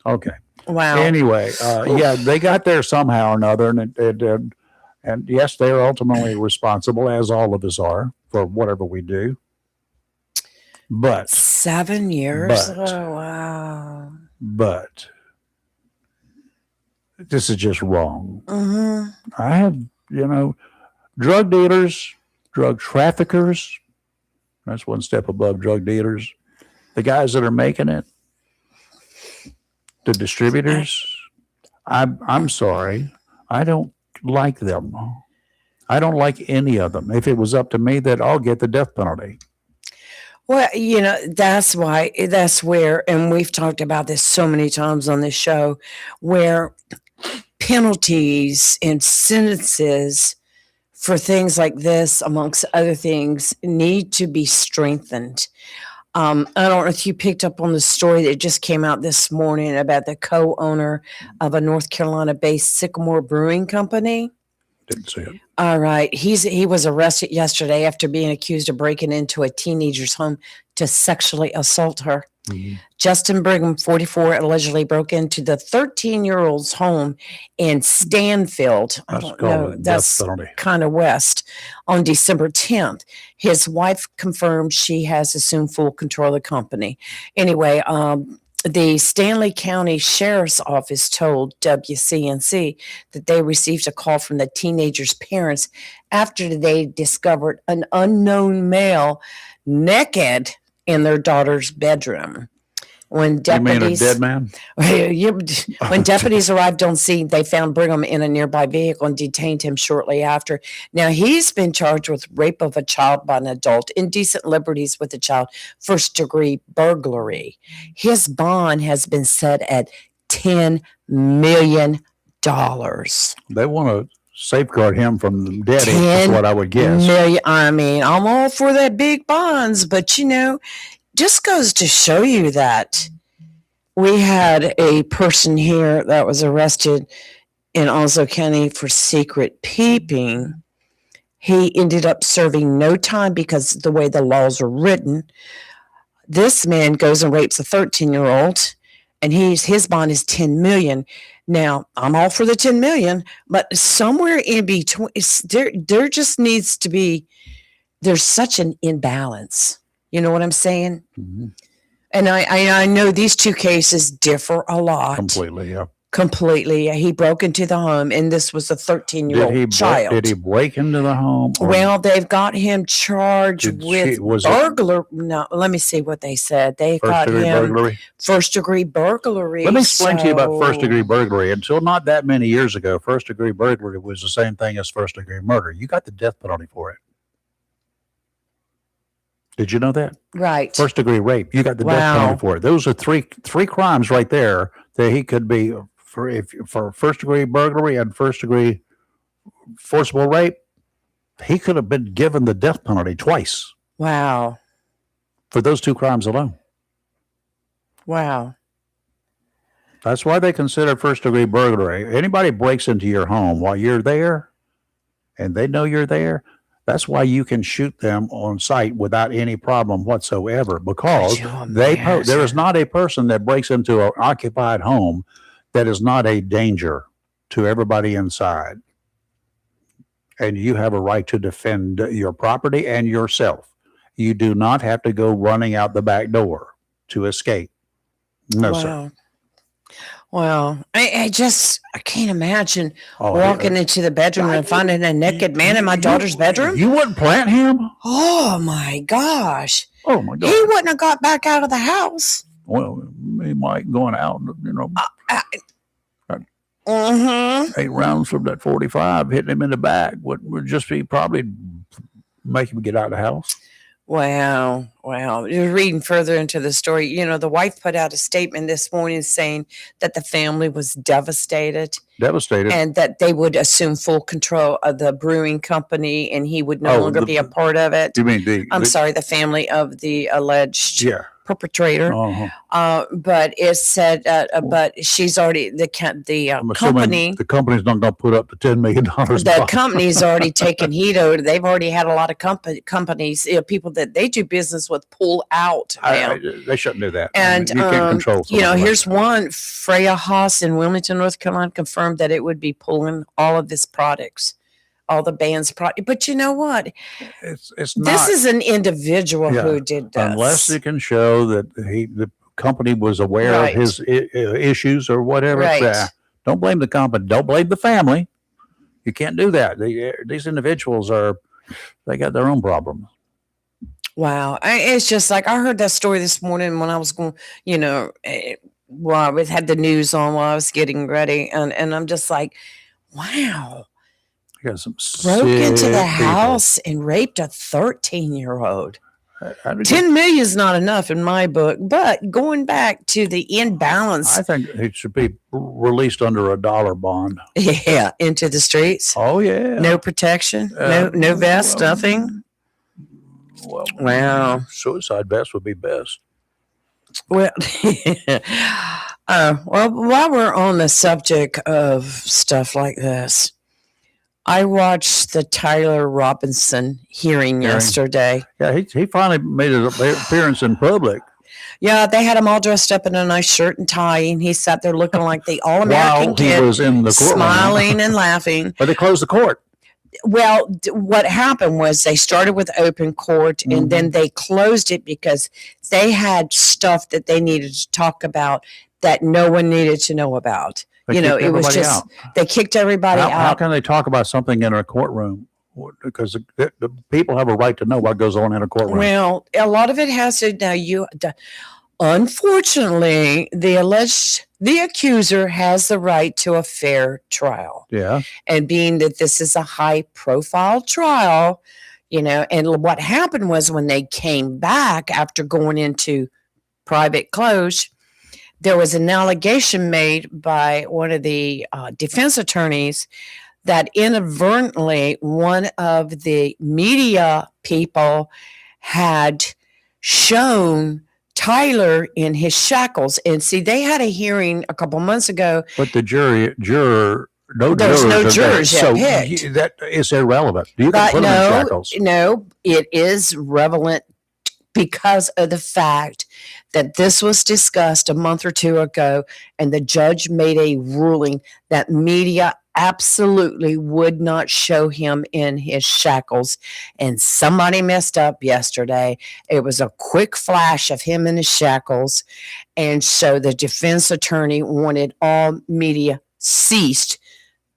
Okay. Wow. Anyway, yeah, they got there somehow or another, and yes, they are ultimately responsible, as all of us are, for whatever we do. But 7 years? But- Oh, wow. this is just wrong. Hmm. I have, drug dealers, drug traffickers. That's one step above drug dealers. The guys that are making it, the distributors. I'm sorry. I don't like them. I don't like any of them. If it was up to me, that I'll get the death penalty. Well, that's where, and we've talked about this so many times on this show, where penalties and sentences for things like this, amongst other things, need to be strengthened. I don't know if you picked up on the story that just came out this morning about the co-owner of a North Carolina-based Sycamore Brewing Company. Didn't see it. All right. He was arrested yesterday after being accused of breaking into a teenager's home to sexually assault her. Mhm. Justin Brigham, 44, allegedly broke into the 13-year-old's home in Stanfield. I That's don't called know. a death That's penalty. kind of west on December 10th. His wife confirmed she has assumed full control of the company. Anyway, the Stanley County Sheriff's Office told WCNC that they received a call from the teenager's parents after they discovered an unknown male naked in their daughter's bedroom. When You mean a deputies, dead man? when deputies arrived on scene, they found Brigham in a nearby vehicle and detained him shortly after. Now, he's been charged with rape of a child by an adult, indecent liberties with a child, first-degree burglary. His bond has been set at $10 million. They want to safeguard him from the daddy, 10 is what I would guess. million. I mean, I'm all for that big bonds, but just goes to show you that we had a person here that was arrested in Onslow County for secret peeping. He ended up serving no time because the way the laws are written. This man goes and rapes a 13-year-old, and his bond is $10 million. Now, I'm all for the $10 million, but somewhere in between, there just needs to be, there's such an imbalance. You know what I'm saying? Mm-hmm. And I know these two cases differ a lot. Completely, yeah. Completely. He broke into the home, and this was a 13-year-old child. Did he break into the home? Well, they've got him charged with burglar. No, let me see what they said. They got him burglary? first-degree burglary. Let me explain to you about first-degree burglary. Until not that many years ago, first-degree burglary was the same thing as first-degree murder. You got the death penalty for it. Did you know that? Right. First degree rape. You got the death penalty for it. Those are three crimes right there that he could be for first degree burglary and first degree forcible rape. He could have been given the death penalty twice. Wow. For those two crimes alone. Wow. That's why they consider first degree burglary. Anybody breaks into your home while you're there and they know you're there, that's why you can shoot them on sight without any problem whatsoever, because there is not a person that breaks into an occupied home that is not a danger to everybody inside. And you have a right to defend your property and yourself. You do not have to go running out the back door to escape. No, sir. Well, I can't imagine walking into the bedroom and finding a naked man in my daughter's bedroom. You wouldn't plant him? Oh, my gosh. Oh, my God. He wouldn't have got back out of the house. Well, he might going out, 8 rounds from that 45, hitting him in the back would just be probably make him get out of the house. Wow. You're reading further into the story. The wife put out a statement this morning saying that the family was devastated. And that they would assume full control of the brewing company and he would no longer be a part of it. You mean the family of the alleged perpetrator. But it said, but she's already, the company. The company's not going to put up the $10 million. The company's already taken heed of it. They've already had a lot of companies, people that they do business with pull out now. They shouldn't do that. And, you can't control. Here's one. Freya Haas in Wilmington, North Carolina confirmed that it would be pulling all of his products. All the band's product, but you know what? It's not. This is an individual who did this. Unless you can show that the company was aware of his issues or whatever. Right. Don't blame the company. Don't blame the family. You can't do that. These individuals they got their own problems. Wow, it's just like I heard that story this morning when I was going. I had the news on while I was getting ready, and I'm just like, wow. Broke into the house and raped a 13-year-old. 10 million is not enough in my book, but going back to the imbalance. I think it should be released under $1 bond. Yeah, into the streets. Oh, yeah. No protection, no vest, nothing. Well, wow. Suicide vest would be best. Well, while we're on the subject of stuff like this, I watched the Tyler Robinson hearing yesterday. Yeah, he finally made his appearance in public. Yeah, they had him all dressed up in a nice shirt and tie, and he sat there looking like the all-American kid, he was in the courtroom, smiling and laughing. But they closed the court. Well, what happened was they started with open court and then they closed it because they had stuff that they needed to talk about that no one needed to know about. They It kicked was everybody just, out. they kicked everybody How out. can they talk about something in a courtroom? Because the people have a right to know what goes on in a courtroom. Well, a lot of it has to now. Unfortunately, the accuser has the right to a fair trial. Yeah. And being that this is a high profile trial, and what happened was when they came back after going into private close, there was an allegation made by one of the defense attorneys that inadvertently one of the media people had shown Tyler in his shackles. And see, they had a hearing a couple months ago. But the juror, There's no jurors yet so picked. that is irrelevant. You can But put them in shackles. no, it is relevant because of the fact that this was discussed a month or two ago, and the judge made a ruling that media absolutely would not show him in his shackles. And somebody messed up yesterday. It was a quick flash of him in his shackles. And so the defense attorney wanted all media ceased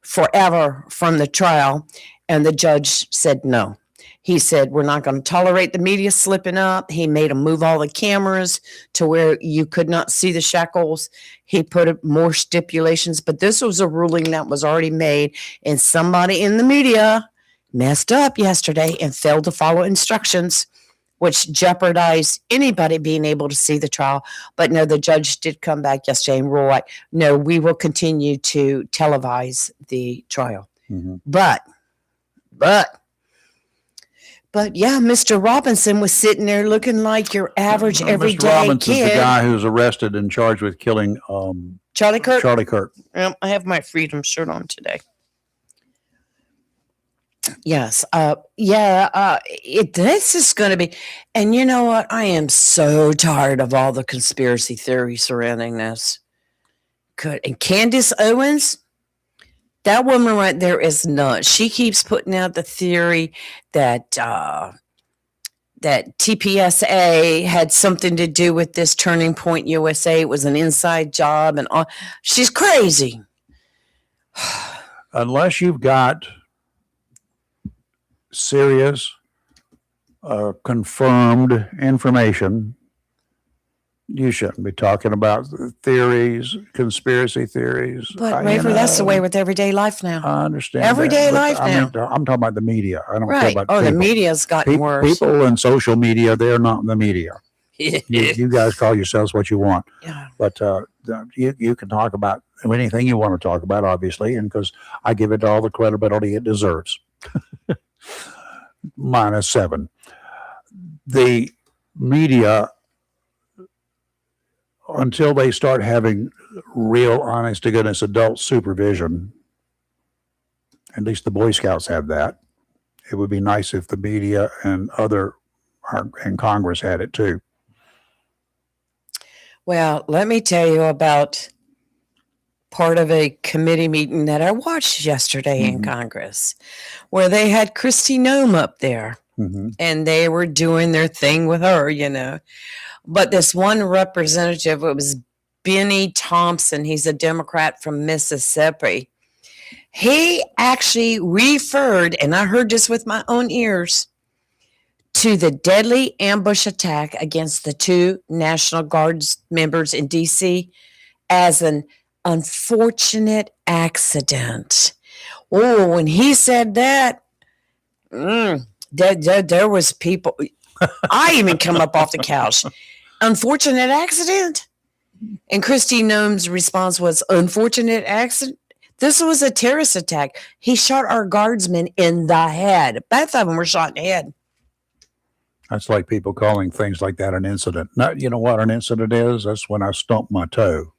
forever from the trial. And the judge said no. He said, we're not going to tolerate the media slipping up. He made them move all the cameras to where you could not see the shackles. He put more stipulations, but this was a ruling that was already made, and somebody in the media messed up yesterday and failed to follow instructions, which jeopardized anybody being able to see the trial. But no, the judge did come back yesterday and rule like, no, we will continue to televise the trial. Mm-hmm. But yeah, Mr. Robinson was sitting there looking like your average everyday Mr. Robinson's kid. the guy who's arrested and charged with killing Charlie Kirk. Charlie Kirk. I have my freedom shirt on today. Yes. This is going to be, and you know what? I am so tired of all the conspiracy theories surrounding this. Good. And Candace Owens, that woman right there is nuts. She keeps putting out the theory that that TPSA had something to do with this Turning Point USA. It was an inside job, and all. She's crazy. Unless you've got serious, confirmed information, you shouldn't be talking about theories, conspiracy theories. But Rafer, that's the way with everyday life now. I understand. Everyday life I now. mean, I'm talking about the media. I don't care Right. about Oh, people. the media's gotten worse. People in social media, they're not in the media. You guys call yourselves what you want. Yeah. But you can talk about anything you want to talk about, obviously, and because I give it all the credibility it deserves. -7. The media, until they start having real, honest to goodness adult supervision, at least the Boy Scouts have that. It would be nice if the media and and Congress had it too. Well, let me tell you about part of a committee meeting that I watched yesterday in Congress, where they had Kristi Noem up there, and they were doing their thing with her, But this one representative, it was Benny Thompson. He's a Democrat from Mississippi. He actually referred, and I heard this with my own ears, to the deadly ambush attack against the 2 National Guards members in D.C. as an unfortunate accident. Oh, when he said that, there was people. I even come up off the couch. Unfortunate accident? And Kristi Noem's response was, unfortunate accident? This was a terrorist attack. He shot our guardsmen in the head. Both of them were shot in the head. That's like people calling things like that an incident. Not, you know what an incident is? That's when I stumped my toe.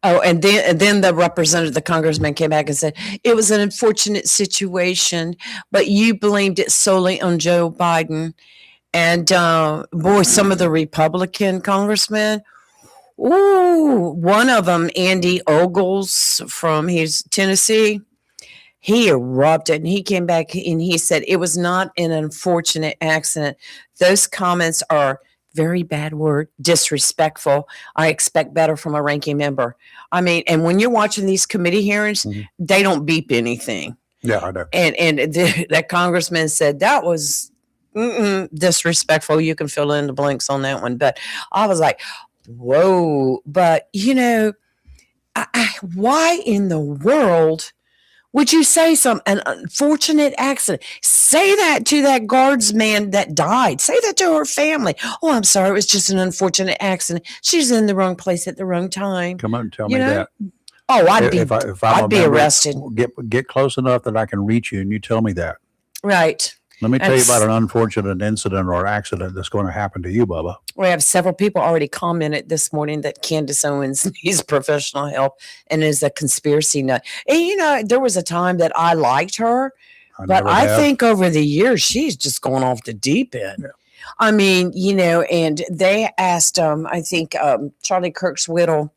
Oh, and then the representative, the congressman, came back and said, it was an unfortunate situation, but you blamed it solely on Joe Biden. And boy, some of the Republican congressmen, one of them, Andy Ogles he's Tennessee, he erupted and he came back and he said it was not an unfortunate accident. Those comments are very bad word, disrespectful. I expect better from a ranking member. I mean, and when you're watching these committee hearings, they don't beep anything. Yeah, I know. And that congressman said that was disrespectful. You can fill in the blanks on that one. But I was like, whoa. But, you know, why in the world would you say an unfortunate accident? Say that to that guardsman that died. Say that to her family. Oh, I'm sorry. It was just an unfortunate accident. She's in the wrong place at the wrong time. Come on and tell You me know? that. Oh, I'd be, If I'm I'd a be member, arrested. Get close enough that I can reach you and you tell me that. Right. Let me tell you That's- about an unfortunate incident or accident that's going to happen to you, Bubba. We have several people already commented this morning that Candace Owens needs professional help and is a conspiracy nut. And you know, there was a time that I liked her, but never I have. think over the years she's just gone off the deep end. Yeah. I mean, you know, and they asked, I think Charlie Kirk's widow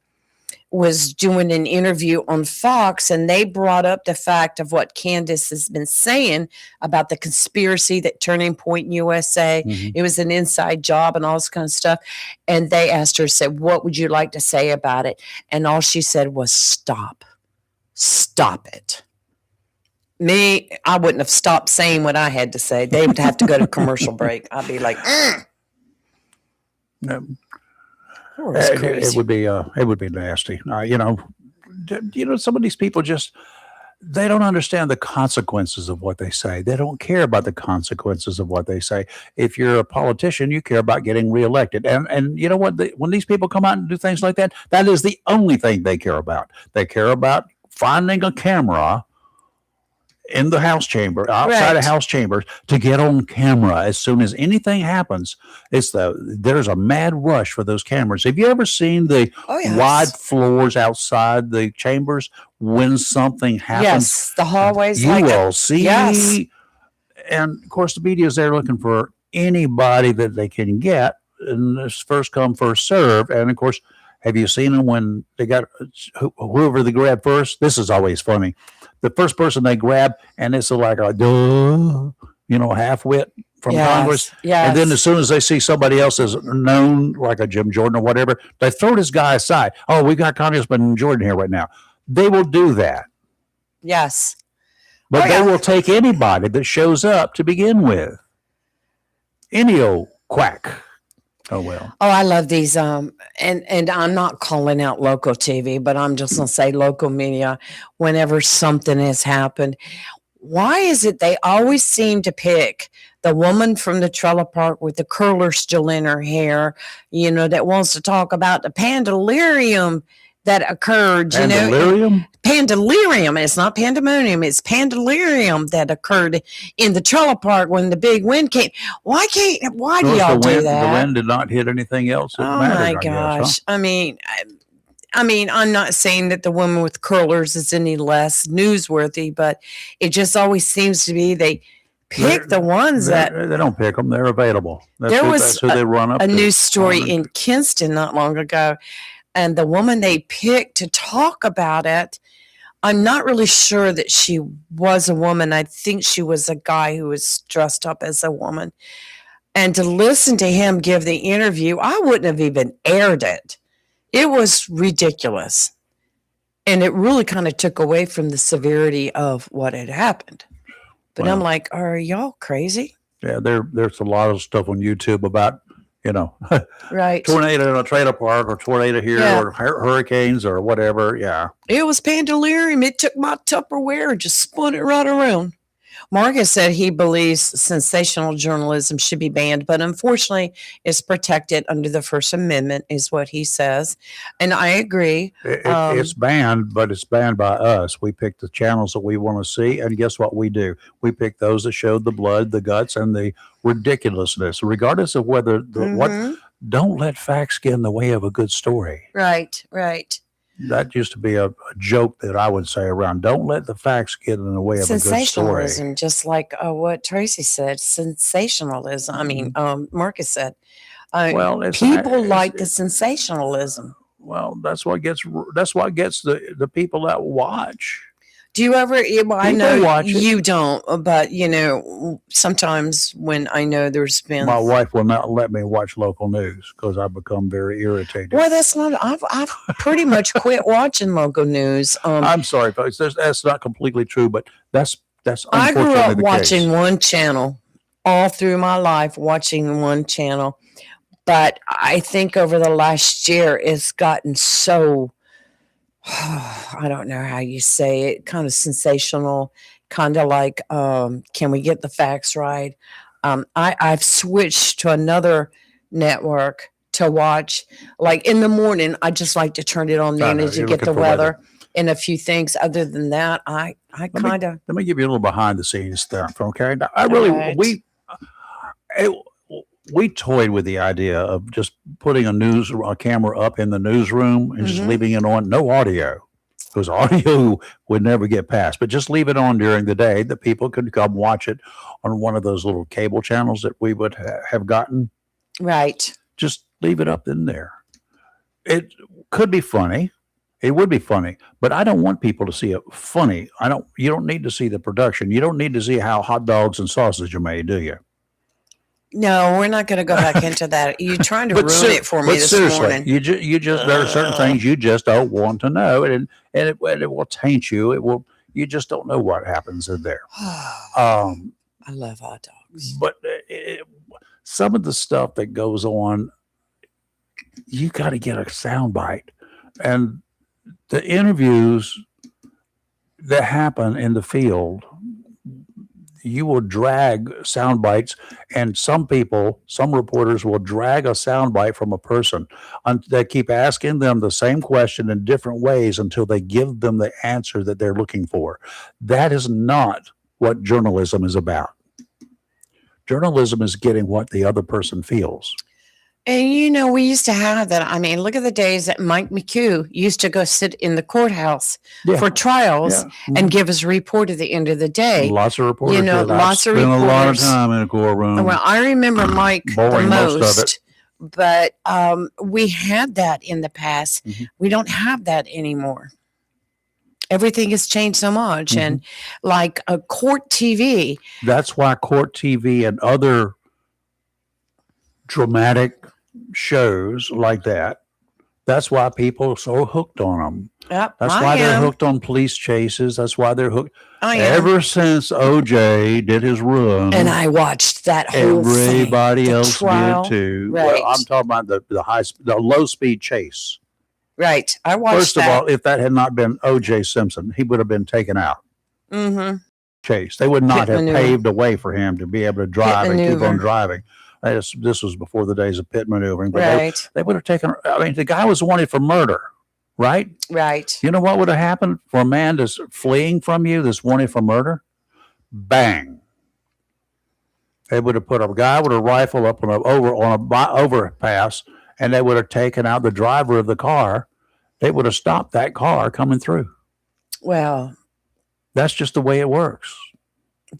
was doing an interview on Fox, and they brought up the fact of what Candace has been saying about the conspiracy that Turning Point USA, it was an inside job and all this kind of stuff. And they asked her, said, what would you like to say about it? And all she said was, stop it. Me, I wouldn't have stopped saying what I had to say. They would have to go to commercial break. I'd be like, No. It It would be nasty. You know, some of these people they don't understand the consequences of what they say. They don't care about the consequences of what they say. If you're a politician, you care about getting reelected. And you know what? When these people come out and do things like that, that is the only thing they care about. They care about finding a camera in the House chamber, outside of House chambers, to get on camera as soon as anything happens. There's a mad rush for those cameras. Have you ever seen the wide floors outside the chambers when something happens? Yes, the hallways. You will see. Yes. And of course, the media is there looking for anybody that they can get, and it's first come, first serve. And of course, have you seen them when they got whoever they grab first? This is always funny. The first person they grab, and it's like a half-wit from Congress. Yes. And then as soon as they see somebody else is known, like a Jim Jordan or whatever, they throw this guy aside. Oh, we got Congressman Jordan here right now. They will do that. Yes. But they will take anybody that shows up to begin with. Any old quack. Oh, well. Oh, I love these. And I'm not calling out local TV, but I'm just going to say local media whenever something has happened. Why is it they always seem to pick the woman from the trailer park with the curler still in her hair, you know, that wants to talk about the pandalirium that occurred, Pandalirium? Pandalirium. It's not pandemonium. It's pandalirium that occurred in the trailer park when the big wind came. Why do y'all do that? The wind did not hit anything else that mattered, my I guess, gosh. huh? I mean, I'm not saying that the woman with curlers is any less newsworthy, but it just always seems to be they pick the ones that they don't pick them. They're available. That's who they run up a to. news story in Kinston not long ago. And the woman they picked to talk about it, I'm not really sure that she was a woman. I think she was a guy who was dressed up as a woman. And to listen to him give the interview, I wouldn't have even aired it. It was ridiculous. And it really kind of took away from the severity of what had happened. But I'm like, are y'all crazy? Yeah, there's a lot of stuff on YouTube about, right, tornado in a trailer park or tornado here or hurricanes or whatever. Yeah. It was pandalirium. It took my Tupperware and just spun it right around. Marcus said he believes sensational journalism should be banned, but unfortunately it's protected under the First Amendment is what he says. And I agree. It's banned, but it's banned by us. We pick the channels that we want to see. And guess what we do? We pick those that show the blood, the guts, and the ridiculousness, regardless of whether don't let facts get in the way of a good story. Right. That used to be a joke that I would say around. Don't let the facts get in the way of a good story. Sensationalism, just like what Tracy said. Sensationalism. I mean, Marcus said. People like the sensationalism. Well, that's what gets the people that watch. Do you ever? Well, I People know watch it. you don't, but sometimes when I know there's been. My wife will not let me watch local news because I become very irritated. Well, that's not. I've pretty much quit watching local news. I'm sorry, folks. That's not completely true, but that's I grew unfortunately up the watching case. one channel all through my life, watching one channel. But I think over the last year, it's gotten so, I don't know how you say it, kind of sensational, kind of like, can we get the facts right? I've switched to another network to watch. Like in the morning, I just like to turn it on I then know, as you you're get looking the for weather. weather and a few things. Other than that, I kind of. Let me give you a little behind the scenes stuff, okay? I really Right. we toyed with the idea of just putting a camera up in the newsroom and just Mhm. leaving it on, no audio, because audio would never get past. But just leave it on during the day that people could come watch it on one of those little cable channels that we would have gotten. Right. Just leave it up in there. It could be funny. It would be funny, but I don't want people to see it funny. You don't need to see the production. You don't need to see how hot dogs and sausage are made, do you? No, we're not going to go back into that. You're trying to ruin it for me But this seriously, morning. you just there are certain things you just don't want to know, and it will taint you. You just don't know what happens in there. I love hot dogs. But some of the stuff that goes on, you got to get a soundbite, and the interviews that happen in the field, you will drag sound bites, and some reporters will drag a sound bite from a person. They keep asking them the same question in different ways until they give them the answer that they're looking for. That is not what journalism is about. Journalism is getting what the other person feels. And we used to have that. I mean, look at the days that Mike McHugh used to go sit in the courthouse for trials and give us a report at the end of the day. Lots of reporters. Lots of reporters. Spent a lot of reporters. time in a courtroom. Well, I remember Mike the Boring, most of it. but we had that in the past. Mhm. We don't have that anymore. Everything has changed so much, and like a court TV. That's why court TV and other dramatic shows like that's why people are so hooked on them. Yep, That's why they're hooked on police chases. That's why they're hooked. Ever since OJ did his run, and I watched that whole everybody thing, else trial. did too. Right. Well, I'm talking about the low speed chase. Right. I watched First of all, if that had not been OJ Simpson, he would have been taken out. Mm-hmm. Chase. They would not Pit have maneuver. paved a way for him to be able to drive Pit and keep on maneuver. driving. This was before the days of pit maneuvering, but Right. they would have taken. I mean, the guy was wanted for murder, right? Right. You know what would have happened for a man that's fleeing from you, that's wanted for murder? Bang! They would have put a guy with a rifle up on an overpass, and they would have taken out the driver of the car. They would have stopped that car coming through. Well, that's just the way it works.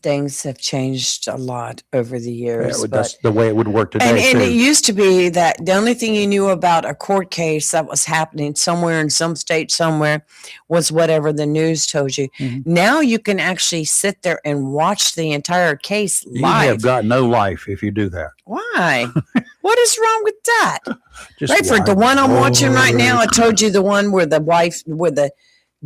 Things have changed a lot over the years. That's the way it would work today. And it used to be that the only thing you knew about a court case that was happening somewhere in some state somewhere was whatever the news told you. Mm-hmm. Now you can actually sit there and watch the entire case live. You have got no life if you do that. Why? What is wrong with that? Just Rayford, the one I'm watching right now, I told you the one where the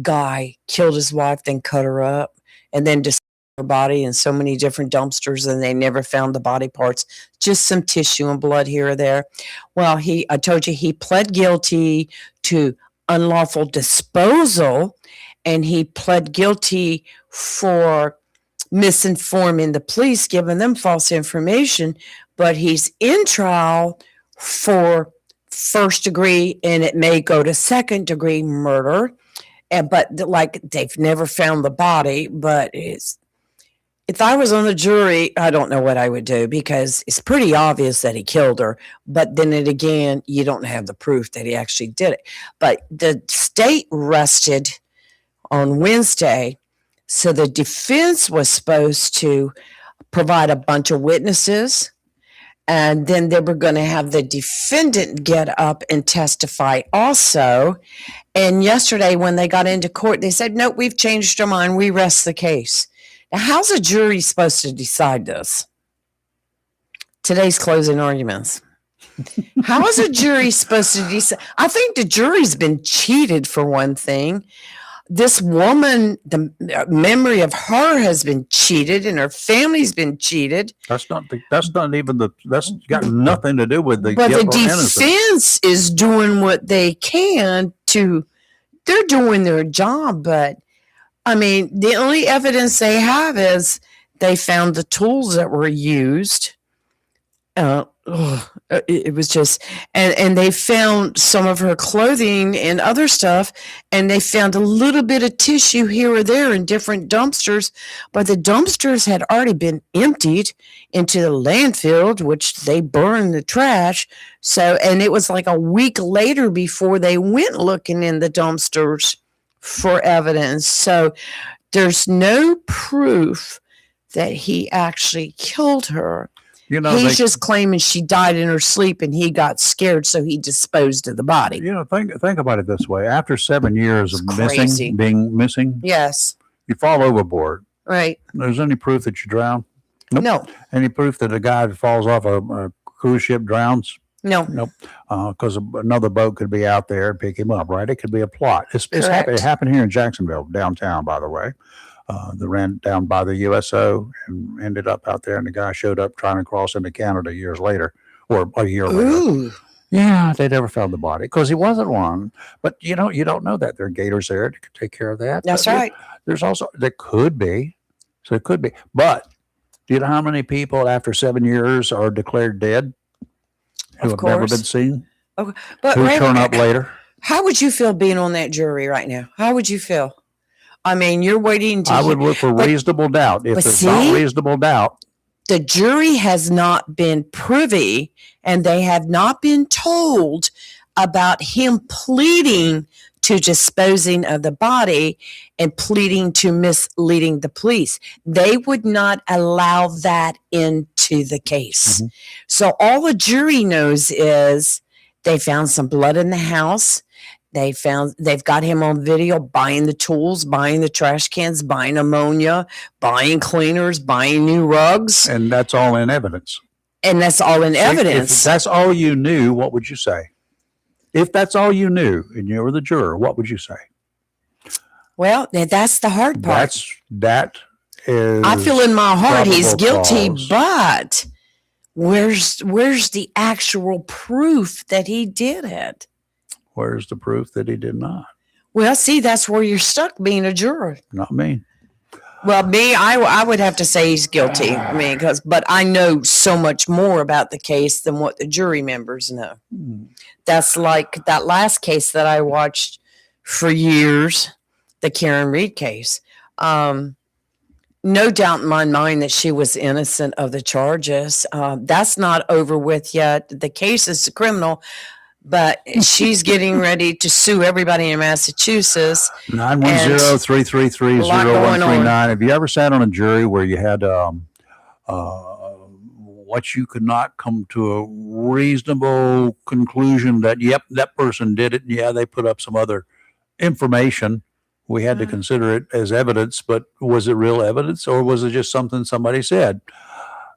guy killed his wife, then cut her up, and then just her body in so many different dumpsters, and they never found the body parts, just some tissue and blood here or there. Well, I told you he pled guilty to unlawful disposal, and he pled guilty for misinforming the police, giving them false information, but he's in trial for first degree, and it may go to second degree murder. But like they've never found the body, but if I was on the jury, I don't know what I would do, because it's pretty obvious that he killed her. But then again, you don't have the proof that he actually did it. But the state rested on Wednesday, so the defense was supposed to provide a bunch of witnesses, And then they were going to have the defendant get up and testify also. And yesterday, when they got into court, they said, nope, we've changed our mind. We rest the case. Now, how's a jury supposed to decide this? Today's closing arguments. How is a jury supposed to decide? I think the jury's been cheated for one thing. This woman, the memory of her has been cheated, and her family's been cheated. That's got nothing to do with the But the guilt or innocence. defense is doing what they can to, they're doing their job. But I mean, the only evidence they have is they found the tools that were used. It was just, and they found some of her clothing and other stuff, and they found a little bit of tissue here or there in different dumpsters, but the dumpsters had already been emptied into the landfill, which they burned the trash. So, and it was like a week later before they went looking in the dumpsters for evidence. So there's no proof that he actually killed her. You know, He's just claiming she died in her sleep and he got scared, so he disposed of the body. you know, think about it this way. After 7 years of It's crazy. being missing, Yes, you fall overboard. right. There's any proof that you drown? Nope. No, Any proof that a guy that falls off a cruise ship drowns? no. Nope. Because another boat could be out there and pick him up, right? It could be a plot. It Correct. happened here in Jacksonville, downtown, by the way. They ran down by the USO and ended up out there, and the guy showed up trying to cross into Canada years later, or a year later. Ooh, Yeah, they never found the body because he wasn't one. But you don't know that. There are gators there to take care of that. that's But right. There's also, there could be. So it could be. But do you know how many people after 7 years are declared dead who Of have never course. been seen? But Who Ray, turn up later? how would you feel being on that jury right now? How would you feel? I mean, you're waiting to. I would look for but- reasonable doubt. If but there's not see? reasonable doubt, The jury has not been privy, and they have not been told about him pleading to disposing of the body and pleading to misleading the police. They would not allow that into the case. Mhm. So all the jury knows is they found some blood in the house. They've got him on video buying the tools, buying the trash cans, buying ammonia, buying cleaners, buying new rugs. and that's all in evidence. And that's all in See, evidence. If that's all you knew, what would you say? If that's all you knew and you were the juror, what would you say? Well, that's the hard part. That is. I feel in my heart he's probable guilty, cause. but where's the actual proof that he did it? Where's the proof that he did not? Well, see, that's where you're stuck being a juror. Not me. Well, me, I would have to say he's guilty. I mean, but I know so much more about the case than what the jury members know. That's like that last case that I watched for years, the Karen Reed case. No doubt in my mind that she was innocent of the charges. That's not over with yet. The case is criminal, but she's getting ready to sue everybody in Massachusetts. 910-333-0139. Have you ever sat on a jury where you had what you could not come to a reasonable conclusion that, yep, that person did it. Yeah, they put up some other information. We had to consider it as evidence, but was it real evidence or was it just something somebody said?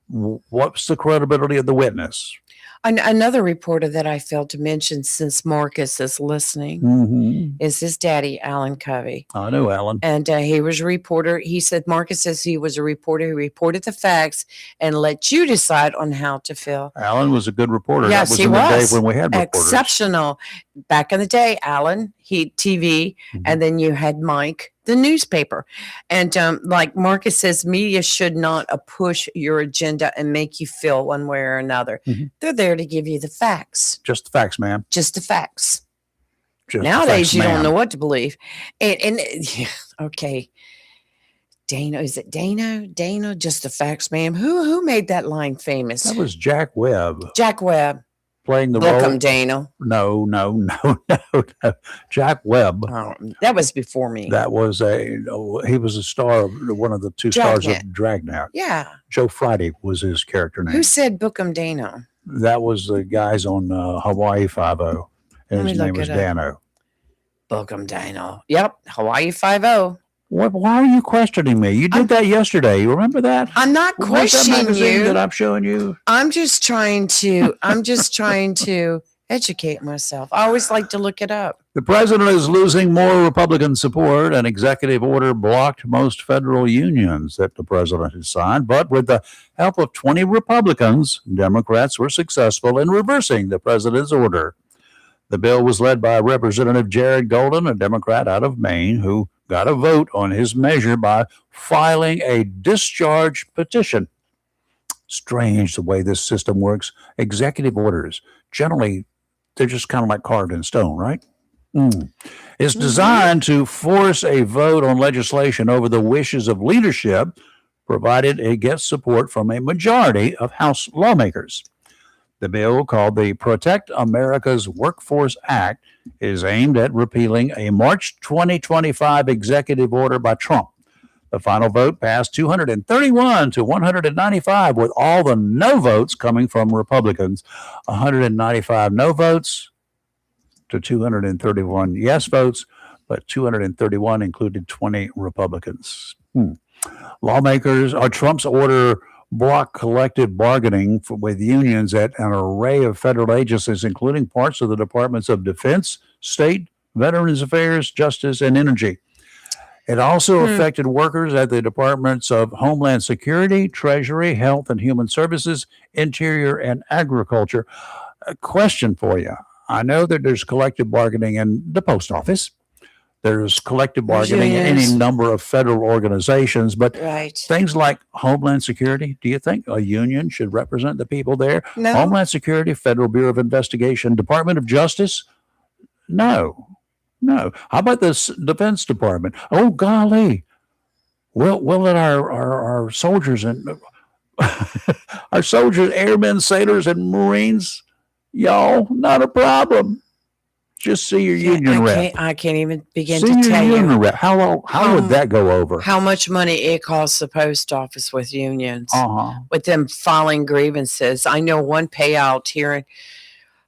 What's the credibility of the witness? Another reporter that I failed to mention, since Marcus is listening, Mm-hmm. is his daddy, Alan Covey. I know, Alan. And he was a reporter. He said Marcus says he was a reporter who reported the facts and let you decide on how to feel. Alan was a good reporter. Yes, that was he in the was. day when we had reporters. Exceptional. Back in the day, Alan, he TV, Mhm. and then you had Mike, the newspaper. And like Marcus says, media should not push your agenda and make you feel one way or another. Mhm. They're there to give you the facts, Just the facts, ma'am. just the facts. Just the Nowadays, facts, you don't ma'am. know what to believe. And yeah, okay. Dano, is it Dano? Just the facts, ma'am. Who made that line famous? That was Jack Webb. Jack Webb. playing the Book role. 'em, Dana. No. Jack Webb. Oh, that was before me. That was he was a star of one of the two stars of Dragnet. Yeah. Joe Friday was his character name. Who said Book 'em, Dana? That was the guys on Hawaii Five-0. And his name was Dano. Book 'em, Dana. Yep. Hawaii 5-0. Why are you questioning me? You did that yesterday. You remember that? I'm not questioning you. That I'm showing you. I'm just trying to educate myself. I always like to look it up. The president is losing more Republican support. An executive order blocked most federal unions that the president had signed, but with the help of 20 Republicans, Democrats were successful in reversing the president's order. The bill was led by Representative Jared Golden, a Democrat out of Maine, who got a vote on his measure by filing a discharge petition. Strange the way this system works. Executive orders, generally, they're just kind of like carved in stone, right? It's designed to force a vote on legislation over the wishes of leadership, provided it gets support from a majority of House lawmakers. The bill, called the Protect America's Workforce Act, is aimed at repealing a March 2025 executive order by Trump. The final vote passed 231 to 195, with all the no votes coming from Republicans. 195 no votes to 231 yes votes, but 231 included 20 Republicans. Lawmakers, Trump's order block collective bargaining with unions at an array of federal agencies, including parts of the Departments of Defense, State, Veterans Affairs, Justice, and Energy. It also affected workers at the Departments of Homeland Security, Treasury, Health and Human Services, Interior, and Agriculture. A question for you. I know that there's collective bargaining in the post office. There's collective bargaining in any number of federal organizations, but things like Homeland Security, do you think a union should represent the people there? No. Homeland Security, Federal Bureau of Investigation, Department of Justice? No. How about the Defense Department? Oh, golly. We'll let our soldiers and our soldiers, airmen, sailors, and Marines, y'all, not a problem. Just see your union rep. I can't even begin See to tell union you rep. How would that go over? how much money it costs the post office with unions, Uh-huh. with them filing grievances. I know one payout here, it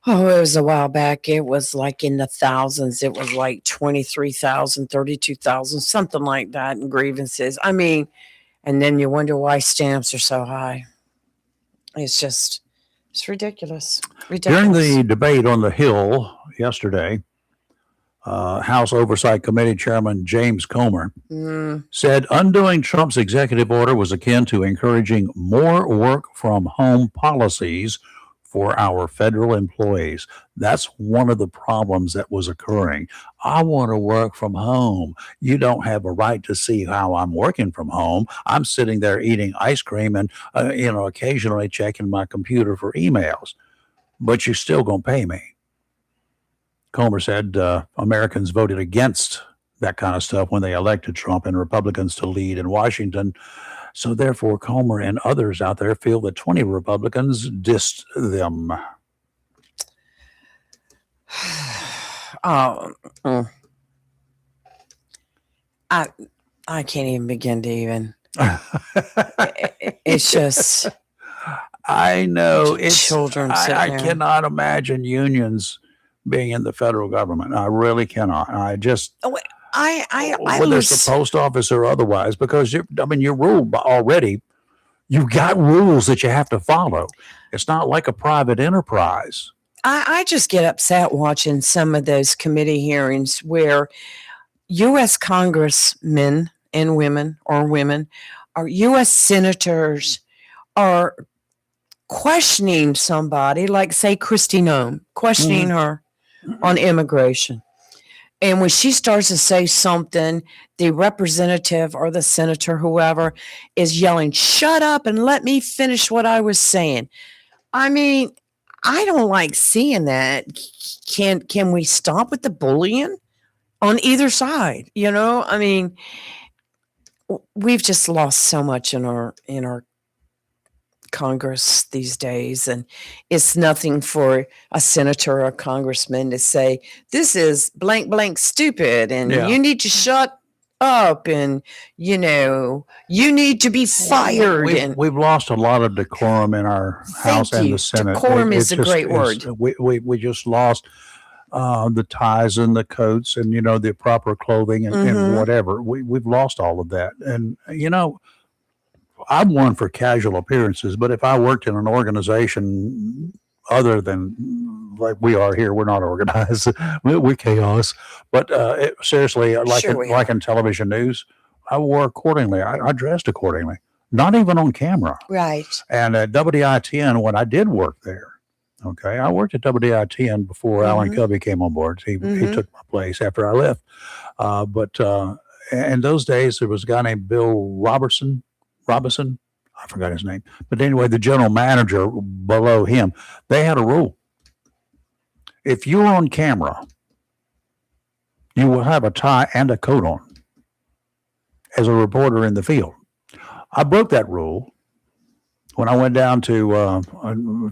was a while back. It was like in the thousands. It was like 23,000, 32,000, something like that in grievances. I mean, and then you wonder why stamps are so high. It's ridiculous. During the debate on the Hill yesterday, House Oversight Committee Chairman James Comer said undoing Trump's executive order was akin to encouraging more work from home policies for our federal employees. That's one of the problems that was occurring. I want to work from home. You don't have a right to see how I'm working from home. I'm sitting there eating ice cream and, occasionally checking my computer for emails, but you're still going to pay me. Comer said Americans voted against that kind of stuff when they elected Trump and Republicans to lead in Washington. So therefore, Comer and others out there feel that 20 Republicans dissed them. I can't even begin to even. It's just. I know it's children. I cannot imagine unions being in the federal government. I really cannot. I just. Whether it's the post office or otherwise, because you're ruled by already. You've got rules that you have to follow. It's not like a private enterprise. I just get upset watching some of those committee hearings where U.S. congressmen and women, or U.S. senators are questioning somebody, like say Kristi Noem, questioning her on immigration. And when she starts to say something, the representative or the senator, whoever, is yelling, "Shut up and let me finish what I was saying." I mean, I don't like seeing that. Can we stop with the bullying on either side? I mean, we've just lost so much in our Congress these days, and it's nothing for a senator or a congressman to say, this is blank, blank stupid, and Yeah. you need to shut up, and, you need to be fired. We've lost a lot of decorum in our House Thank and you. the Senate. Decorum is a great word. We just lost the ties and the coats and, the proper clothing and Mhm. whatever. We've lost all of that. And, I'm one for casual appearances, but if I worked in an organization other than like we are here, we're not organized. We're chaos. But seriously, Sure we like in television news, I wore accordingly. I dressed accordingly, not even on camera. Right. And at WDITN, when I did work there, okay, I worked at WDITN before Alan Mhm. Covey came on board. He Mhm. took my place after I left. But in those days, there was a guy named Bill Robinson. I forgot his name. But anyway, the general manager below him, they had a rule. If you're on camera, you will have a tie and a coat on as a reporter in the field. I broke that rule when I went down to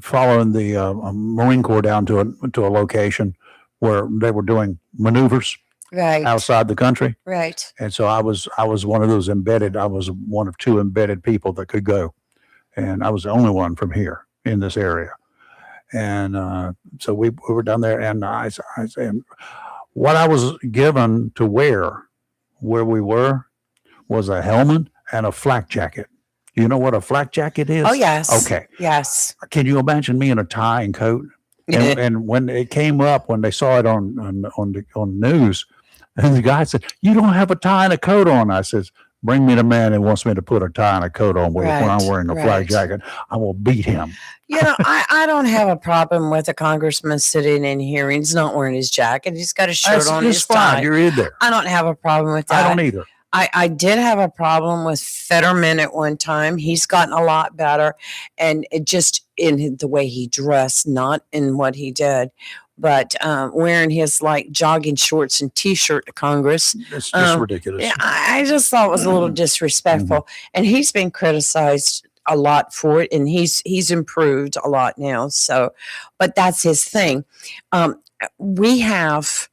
following the Marine Corps down to a location where they were doing maneuvers Right. outside the country. Right. And so I was one of those embedded. I was one of two embedded people that could go, and I was the only one from here in this area. And so we were down there, and I said, what I was given to wear where we were was a helmet and a flak jacket. You know what a flak jacket is? Oh, yes. Okay. Yes. Can you imagine me in a tie and coat? And when it came up, when they saw it on the news, and the guy said, "You don't have a tie and a coat on." I says, "Bring me the man who wants me to put a tie and a coat on when I'm wearing a flak jacket. I will beat him." I don't have a problem with a congressman sitting in hearings not wearing his jacket. He's got a shirt on, his tie. You're in there. I don't have a problem with that. I don't either. I did have a problem with Fetterman at one time. He's gotten a lot better, and it just in the way he dressed, not in what he did, but wearing his like jogging shorts and T-shirt to Congress. It's just ridiculous. Yeah, I just thought it was a little disrespectful, and he's been criticized a lot for it, and he's improved a lot now. So, but that's his thing. We have.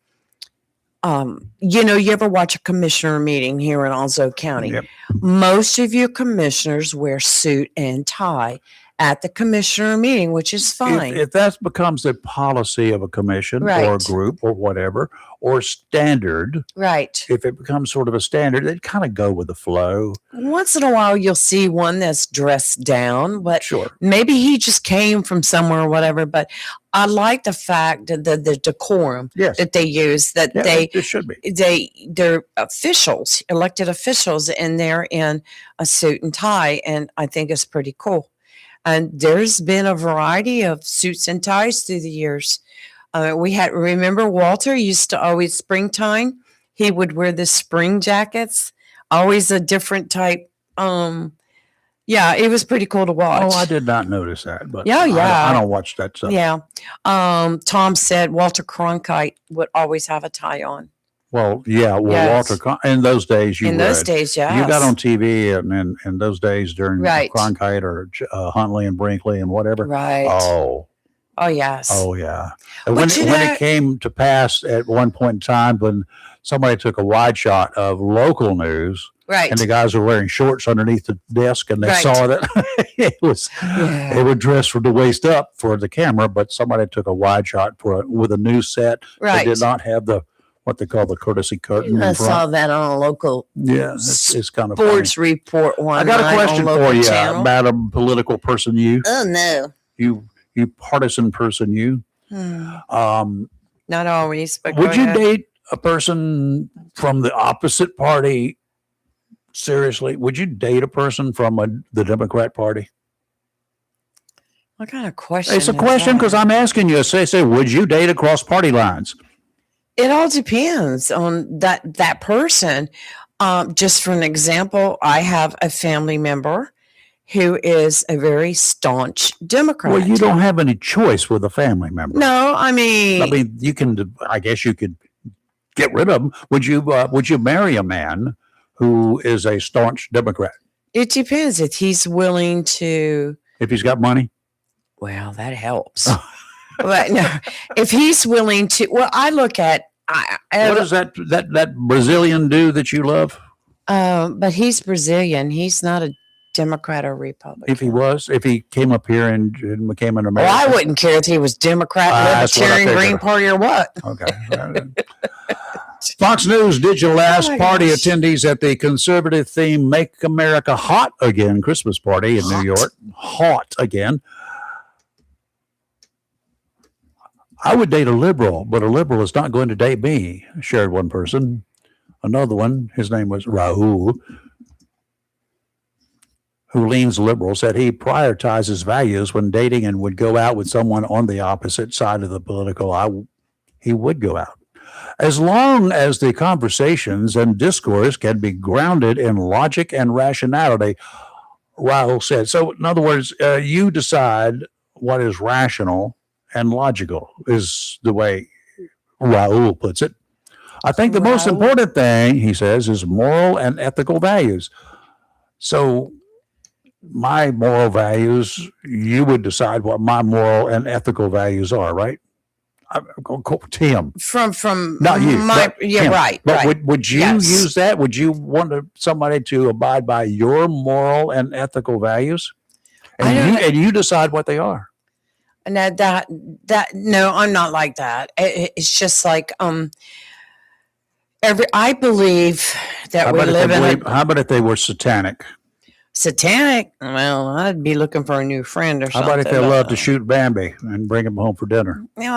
You ever watch a commissioner meeting here in Alzo County? Yep. Most of your commissioners wear suit and tie at the commissioner meeting, which is fine. If that becomes a policy of a commission or a Right. group or whatever, or standard, Right. if it becomes sort of a standard, they'd kind of go with the flow. Once in a while, you'll see one that's dressed down, but Sure. maybe he just came from somewhere or whatever. But I like the fact that the decorum Yes. that they use, that Yeah, they it should be. they're officials, elected officials, and they're in a suit and tie, and I think it's pretty cool. And there's been a variety of suits and ties through the years. Remember Walter used to always springtime, he would wear the spring jackets, always a different type. Yeah, it was pretty cool to watch. Oh, I did not notice that, but Yeah, yeah. I don't watch that stuff. Yeah. Tom said Walter Cronkite would always have a tie on. Well, yeah. Well, Yes. in those days, In those days, yeah. You got on TV and in those days during Right. Cronkite or Huntley and Brinkley and whatever. Right. Oh, yes. oh yeah. And But when it came to pass at one point in time when somebody took a wide shot of local news Right. and the guys were wearing shorts underneath the desk and they Right. saw that it was Yeah. they were dressed from the waist up for the camera, but somebody took a wide shot with a news set. Right. They did not have what they call the courtesy curtain I in saw front. that on a local Yeah, it's kind of sports report one I got night a question on for local you, channel. Madam Political Person. You Oh no. partisan person. You. Not always, but Would go you ahead. date a person from the opposite party? Seriously, would you date a person from the Democrat Party? What kind of question? It's a is question because that? I'm asking you. Say, would you date across party lines? It all depends on that person. Just for an example, I have a family member who is a very staunch Democrat. Well, you don't have any choice with a family member. No, I mean, you can. I guess you could get rid of them. Would you marry a man who is a staunch Democrat? it depends if he's willing to If he's got money? Well, that helps. But no, if he's willing to, well, I look at, What does that Brazilian do that you love? but he's Brazilian. He's not a Democrat or Republican. If he came up here and became an American. Well, I wouldn't care if he was Democrat, That's what I Libertarian, figured. Green Party, or what. Okay. Fox News digital asked party gosh. attendees at the conservative theme Make America Hot Again Christmas party in New York. Hot again. I would date a liberal, but a liberal is not going to date me, shared one person. Another one, his name was Raul, who leans liberal, said he prioritizes values when dating and would go out with someone on the opposite side of the political aisle. He would go out. As long as the conversations and discourse can be grounded in logic and rationality, Raul said. So, in other words, you decide what is rational and logical, is the way Raul puts it. I think the most important thing, he says, is moral and ethical values. So, my moral values, you would decide what my moral and ethical values are, right? Tim. From Not you. Tim. Right. But right. would you use that? Would you want somebody to abide by your moral and ethical values? And you decide what they are. And that no, I'm not like that. It's just like I believe that we live in How about if they were satanic? Satanic? Well, I'd be looking for a new friend or something. How about if they love to shoot Bambi and bring him home for dinner? No,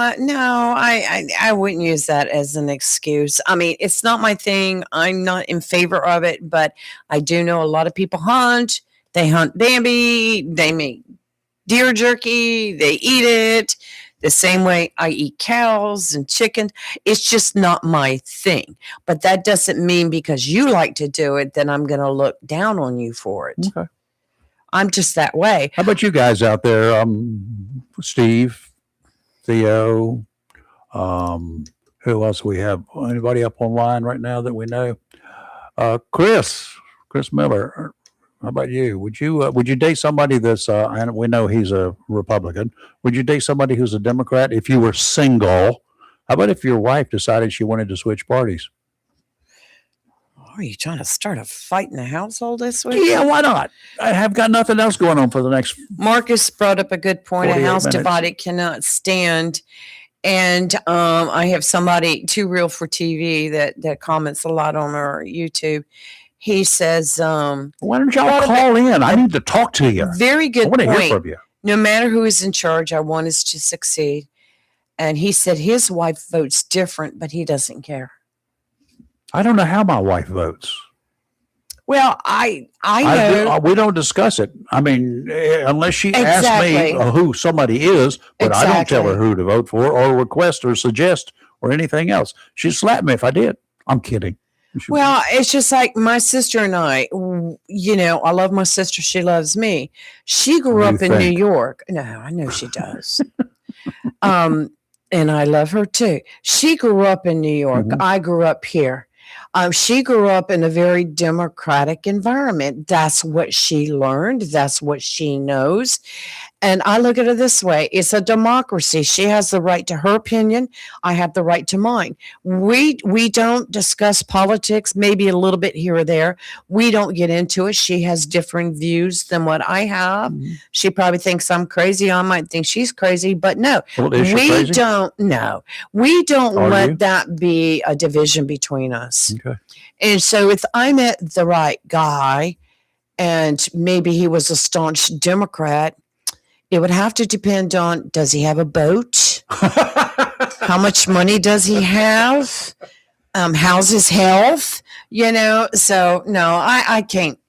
I wouldn't use that as an excuse. I mean, it's not my thing. I'm not in favor of it, but I do know a lot of people hunt. They hunt Bambi. They make deer jerky. They eat it the same way I eat cows and chicken. It's just not my thing. But that doesn't mean because you like to do it, then I'm going to look down on you for it. Okay. I'm just that way. How about you guys out there? Steve, Theo, who else we have? Anybody up online right now that we know? Chris Miller. How about you? Would you date somebody that's and we know he's a Republican? Would you date somebody who's a Democrat if you were single? How about if your wife decided she wanted to switch parties? Are you trying to start a fight in the household this week? Yeah, why not? I have got nothing else going on for the next. Marcus brought up a good point. A 48 house minutes. divided cannot stand. And I have somebody, Too Real for TV, that comments a lot on our YouTube. He says, Why don't y'all call in? I need to talk to you. Very good I want to point. hear from you. No matter who is in charge, I want us to succeed. And he said his wife votes different, but he doesn't care. I don't know how my wife votes. Well, I know. We don't discuss it. I mean, unless she Exactly. asks me who somebody is, but I don't tell her Exactly. who to vote for or request or suggest or anything else. She'd slap me if I did. I'm kidding. Well, it's just like my sister and I, I love my sister. She loves me. She grew up in New York. No, I know she does. And I love her too. She grew up in New York. Mhm. I grew up here. She grew up in a very democratic environment. That's what she learned. That's what she knows. And I look at it this way. It's a democracy. She has the right to her opinion. I have the right to mine. We don't discuss politics, maybe a little bit here or there. We don't get into it. She has different views than what I have. Mhm. She probably thinks I'm crazy. I might think she's crazy, but no, Well, is she we crazy? don't know. We don't Are let you? that be a division between us. Okay. And so if I met the right guy and maybe he was a staunch Democrat, it would have to depend on, does he have a boat? How much money does he have? How's his health? So no, I can't.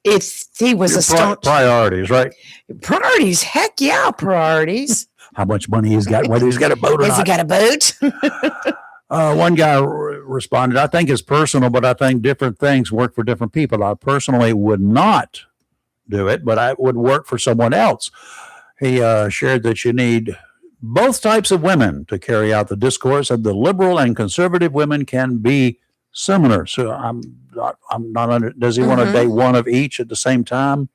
If he was a staunch Priorities, right? priorities, heck yeah, priorities. How much money he's got, whether he's got a boat or Has he not. got a boat? One guy responded, I think it's personal, but I think different things work for different people. I personally would not do it, but I would work for someone else. He shared that you need both types of women to carry out the discourse, and the liberal and conservative women can be similar. So I'm not under. Does he want to date one of each at the same time?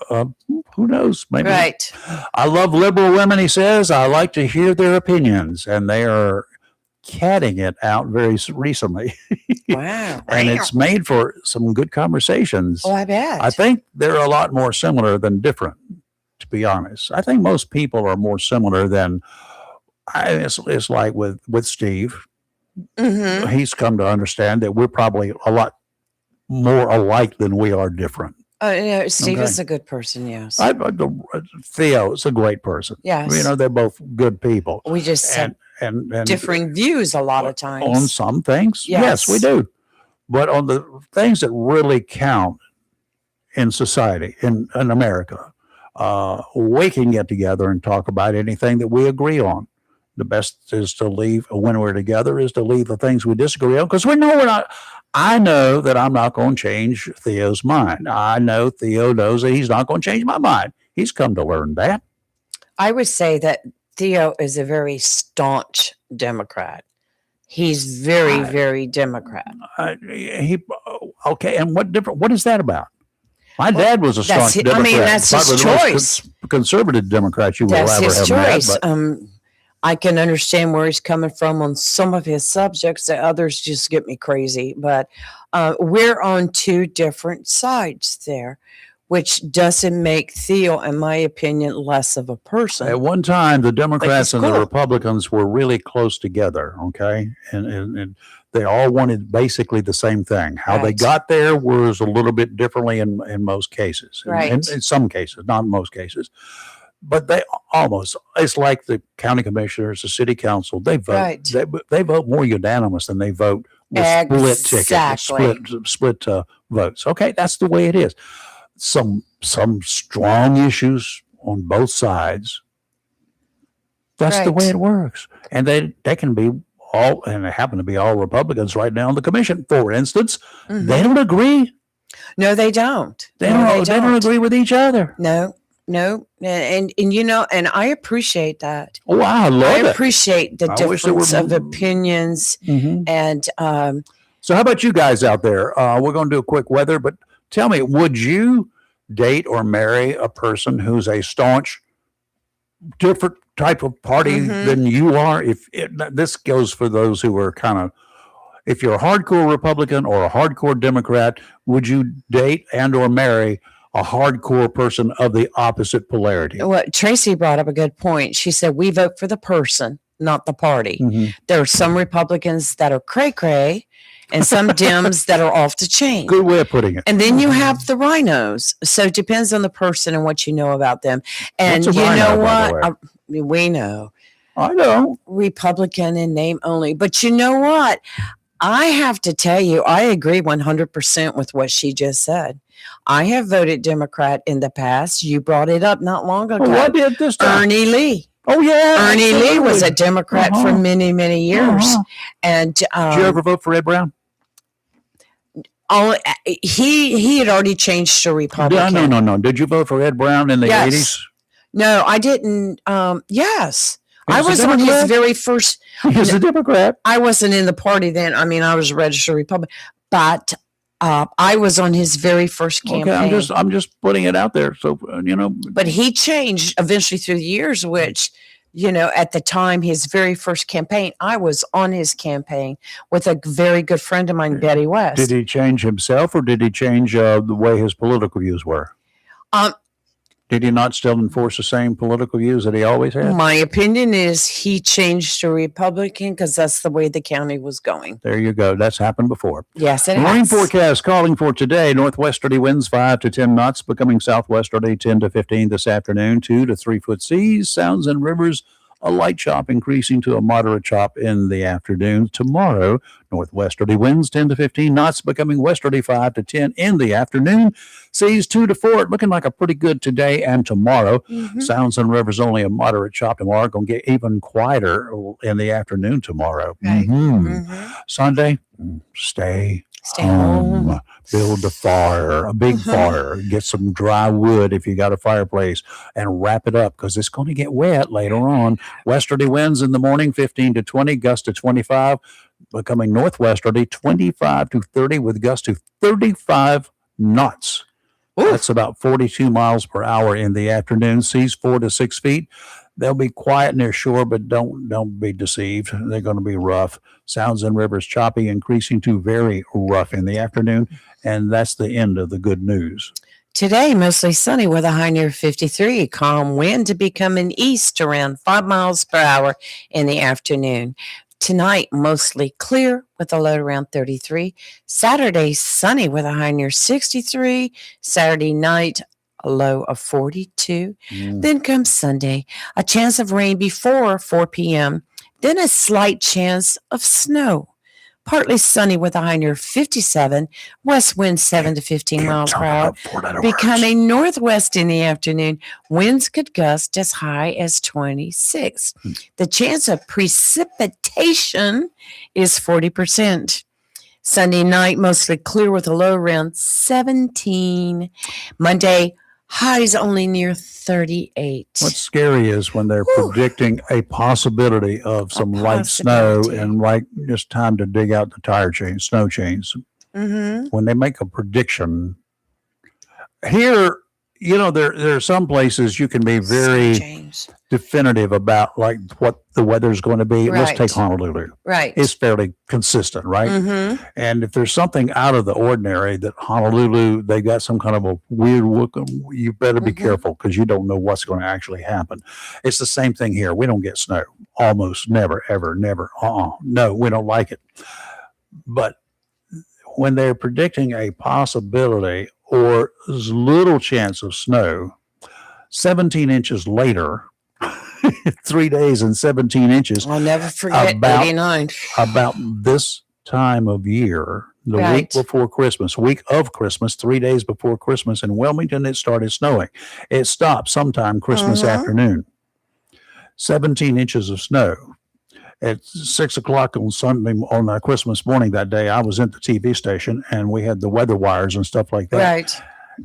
who knows? Maybe. Right. I love liberal women, he says. I like to hear their opinions, and they are catting it out very recently. Wow. And it's made for some good conversations. Oh, I bet. I think they're a lot more similar than different, to be honest. I think most people are more similar than it's like with Steve. Mm-hmm. He's come to understand that we're probably a lot more alike than we are different. Steve Okay. is a good person. Yes. Theo is a great person. Yes. You know, they're both good people. We just have And differing views a lot of times. on some things, yes, we Yes. do. But on the things that really count in society, in America, we can get together and talk about anything that we agree on. The best is to leave, when we're together, is to leave the things we disagree on, because we know we're not. I know that I'm not going to change Theo's mind. I know Theo knows that he's not going to change my mind. He's come to learn that. I would say that Theo is a very staunch Democrat. He's very, very Democrat. Okay, and what is that about? My dad was a That's staunch hi- I Democrat. mean, that's his Probably the most choice. Conservative Democrat you will That's ever his have met. choice. But I can understand where he's coming from on some of his subjects. The others just get me crazy. But we're on two different sides there, which doesn't make Theo, in my opinion, less of a person. at one time, the Democrats and the cool. Republicans were really close together. Okay, and they all wanted basically the same thing. How they Right. got there was a little bit differently in most cases. Right. In some cases, not in most cases. But they almost, it's like the county commissioners, the city council, they vote. Right. They vote more unanimous than they vote with split tickets, Exactly. split votes. Okay, that's the way it is. Some strong issues on both sides. That's the Right. way it works. And they can be all, and they happen to be all Republicans right now on the commission. For instance, Mhm. they don't agree. No, they don't. They No, don't agree with each other. No. And you know, and I appreciate that. Oh, I I love it. appreciate the I wish there difference were of opinions Mhm. and So how about you guys out there? We're going to do a quick weather, but tell me, would you date or marry a person who's a staunch, different type of party Mhm. than you are? This goes for those who are kind of, if you're a hardcore Republican or a hardcore Democrat, would you date and or marry a hardcore person of the opposite polarity? what Tracy brought up a good point. She said we vote for the person, not the party. Mhm. There are some Republicans that are cray cray and some Dems that are off the chain. Good way of putting it. And then you have the rhinos. So it depends on the person and what you know about them. And What's a you rhino, know by the what? We know I know. Republican in name only. But you know what? I have to tell you, I agree 100% with what she just said. I have voted Democrat in the past. You brought it up not long ago. Oh, I did this time. Ernie Lee. Oh, yeah. Ernie Lee was a absolutely. Democrat for Uh-huh. many, many years. Uh-huh. And Did you ever vote for Ed Brown? he had already changed to Republican. No. Did you vote for Ed Brown in the Yes. 80s? No, I didn't. Yes. He I was a was on his Democrat? very first. He was a Democrat. I wasn't in the party then. I mean, I was a registered Republican, but I was on his very first campaign. Okay, I'm just putting it out there. So But he changed eventually through the years, which, you know, at the time, his very first campaign, I was on his campaign with a very good friend of mine, Betty West. did he change himself, or did he change the way his political views were? Um, Did he not still enforce the same political views that he always had? My opinion is he changed to Republican because that's the way the county was going. There you go. That's happened before. Yes, it Marine has. forecast calling for today. Northwesterly winds 5 to 10 knots, becoming southwesterly 10 to 15 this afternoon. 2 to 3 foot seas, sounds and rivers. A light chop increasing to a moderate chop in the afternoon. Tomorrow, northwesterly winds 10 to 15 knots, becoming westerly 5 to 10 in the afternoon. Seas 2 to 4, looking like a pretty good today and tomorrow. Mhm. Sounds and rivers only a moderate chop tomorrow. Going to get even quieter in the afternoon tomorrow. Right. Mhm. Mhm. Sunday, stay Stay home. Build a fire, a big fire. Get some dry wood if you got a fireplace, and wrap it up because it's going to get wet later on. Westerly winds in the morning, 15 to 20, gust to 25, becoming northwesterly, 25 to 30, with gusts to 35 knots. Ooh. That's about 42 miles per hour in the afternoon. Seas 4 to 6 feet. They'll be quiet near shore, but don't be deceived. They're going to be rough. Sounds and rivers choppy, increasing to very rough in the afternoon. And that's the end of the good news. Today, mostly sunny with a high near 53. Calm wind to be coming east around 5 miles per hour in the afternoon. Tonight, mostly clear with a low around 33. Saturday, sunny with a high near 63. Saturday night, a low of 42. Then comes Sunday, a chance of rain before 4 p.m. Then a slight chance of snow. Partly sunny with a high near 57. West wind 7 to 15 miles per hour. Becoming northwest in the afternoon. Winds could gust as high as 26. The chance of precipitation is 40%. Sunday night, mostly clear with a low around 17. Monday, highs only near 38. What's scary is when they're predicting a possibility of some light snow and just time to dig out the tire chains, snow chains. When they make a prediction here, there are some places you can be very definitive about like what the weather's going to be. Right. Let's take Honolulu. Right. It's fairly consistent, right? And if there's something out of the ordinary that Honolulu, they got some kind of a weird look, you better be careful because you don't know what's going to actually happen. It's the same thing here. We don't get snow. Almost never, ever, never. No, we don't like it. But when they're predicting a possibility or little chance of snow, 17 inches later, 3 days and 17 inches. I'll never forget 89. About this time of year, the week before Christmas, week of Christmas, 3 days before Christmas in Wilmington, it started snowing. It stopped sometime Christmas afternoon. 17 inches of snow. At 6 o'clock on Sunday, on Christmas morning that day, I was at the TV station and we had the weather wires and stuff like that. Right.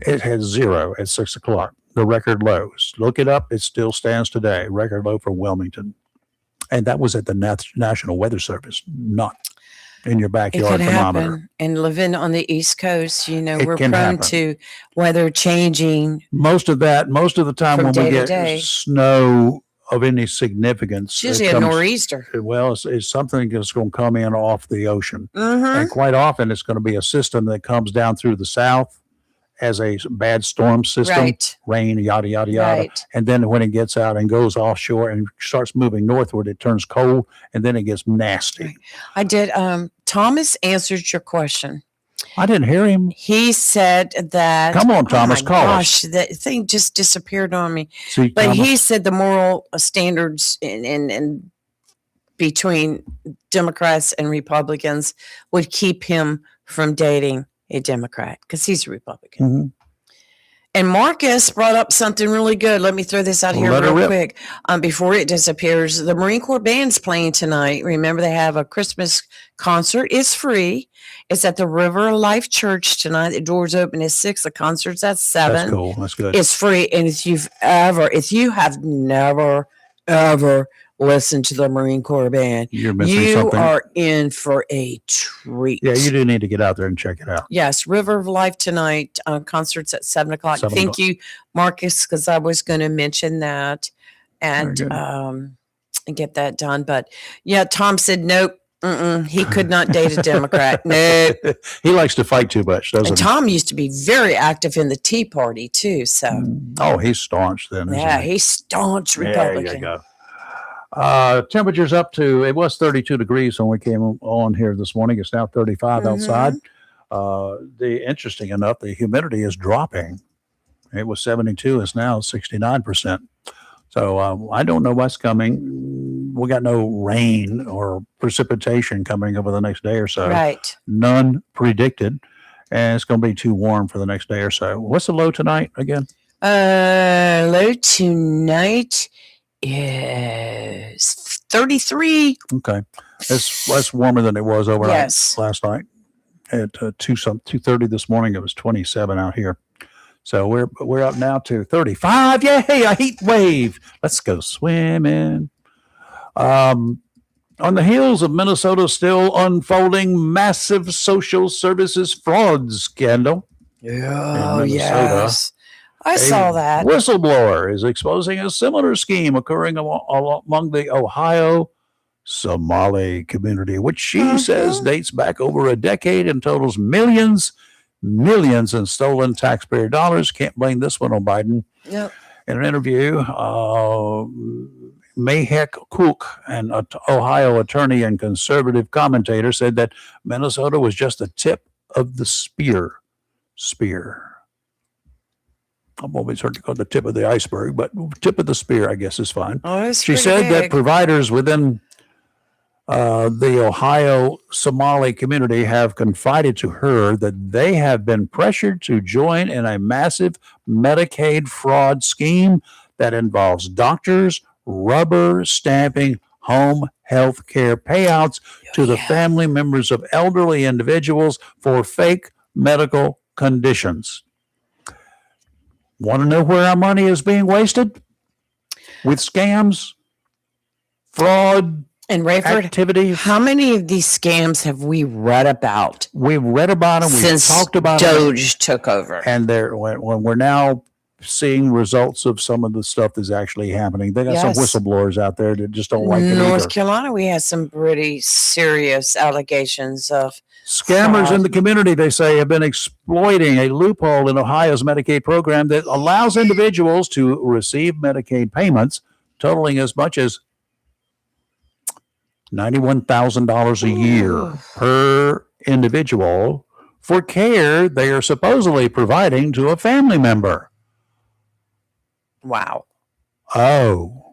It had 0 at 6 o'clock. The record lows. Look it up. It still stands today. Record low for Wilmington. And that was at the National Weather Service, not in your backyard thermometer. Happen. And living on the East Coast, we're prone to weather changing. Most of the time when we get snow of any significance, it's usually a nor'easter. Well, it's something that's going to come in off the ocean. And quite often it's going to be a system that comes down through the south as a bad storm system, rain, yada, yada, yada. And then when it gets out and goes offshore and starts moving northward, it turns cold and then it gets nasty. I did. Thomas answered your question. I didn't hear him. He said that. Come on, Thomas, call us. That thing just disappeared on me. See, but Thomas, he said the moral standards in between Democrats and Republicans would keep him from dating a Democrat because he's a Republican. And Marcus brought up something really good. Let me throw this out here real quick before it disappears. The Marine Corps band's playing tonight. Remember, they have a Christmas concert. It's free. It's at the River of Life Church tonight. The doors open at 6. The concert's at 7. That's cool. That's good. It's free. And if you have never, ever listened to the Marine Corps band, you're missing something. You are in for a treat. Yeah, you do need to get out there and check it out. Yes, River of Life tonight. Concerts at 7 o'clock. Thank you, Marcus, because I was going to mention that and get that done. But yeah, Tom said nope. He could not date a Democrat. No, he likes to fight too much, doesn't he? Tom used to be very active in the Tea Party too. So, he's staunch then. Yeah, he's staunch Republican. There you go. Temperatures up to, it was 32 degrees when we came on here this morning. It's now 35 outside. Interesting enough, the humidity is dropping. It was 72. It's now 69%. So I don't know what's coming. We got no rain or precipitation coming over the next day or so. Right. None predicted. And it's going to be too warm for the next day or so. What's the low tonight again? Low tonight is 33. Okay. It's less warmer than it was overnight last night. At 2:30 this morning, it was 27 out here. So we're up now to 35. Yay, a heat wave. Let's go swimming. On the heels of Minnesota still unfolding massive social services fraud scandal, Oh, Minnesota, yes. I saw that. whistleblower is exposing a similar scheme occurring among the Ohio Somali community, which she says dates back over a decade and totals millions in stolen taxpayer dollars. Can't blame this one on Biden. Yep. In an interview, Mahek Cook, an Ohio attorney and conservative commentator, said that Minnesota was just the tip of the spear. I'm always heard to call it the tip of the iceberg, but tip of the spear, I guess, is fine. Oh, She said that providers within the Ohio Somali community have confided to her that they have been pressured to join in a massive Medicaid fraud scheme that involves doctors rubber stamping home health care payouts to the family members of elderly individuals for fake medical conditions. Want to know where our money is being wasted? With scams, fraud, and Rayford, activities. How many of these scams have we read about? We've read about them. We've talked about Doge took over. And when we're now seeing results of some of the stuff that's actually happening. They got some whistleblowers out there that just don't like it either. North Carolina, we had some pretty serious allegations of scammers fraud. in the community, they say, have been exploiting a loophole in Ohio's Medicaid program that allows individuals to receive Medicaid payments totaling as much as $91,000 a year per individual for care they are supposedly providing to a family member. Wow. Oh.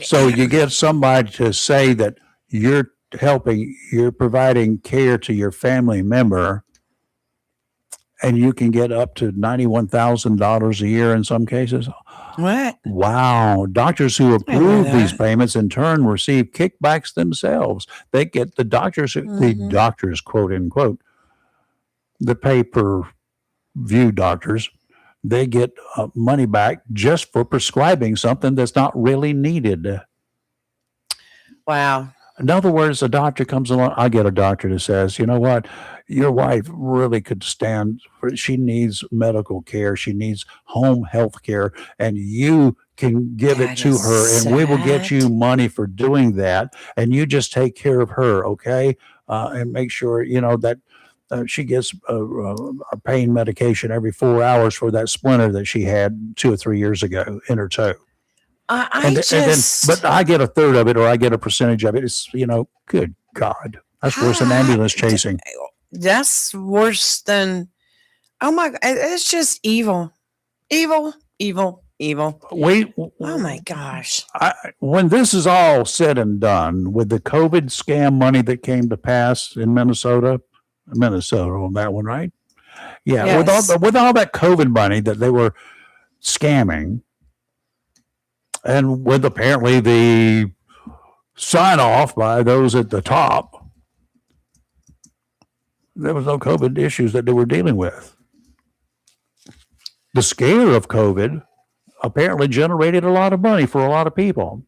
So you get somebody to say that you're providing care to your family member, and you can get up to $91,000 a year in some cases. What? Wow. Doctors who approve these payments in turn receive kickbacks themselves. They get the doctors, quote unquote, the pay-per-view doctors, they get money back just for prescribing something that's not really needed. Wow. In other words, a doctor comes along. I get a doctor that says, you know what, your wife really could stand for, she needs medical care. She needs home health care, and you can give it to her, and we will get you money for doing that. And you just take care of her, okay? And make sure, that she gets a pain medication every 4 hours for that splinter that she had 2 or 3 years ago in her toe. But I get a third of it, or I get a percentage of it. It's, good God, that's worse than ambulance chasing. That's worse than, oh my God, it's just evil. Oh my gosh. When this is all said and done, with the COVID scam money that came to pass in Minnesota on that one, right? Yeah. Yes. With all that COVID money that they were scamming, and with apparently the sign off by those at the top, there was no COVID issues that they were dealing with. The scare of COVID apparently generated a lot of money for a lot of people.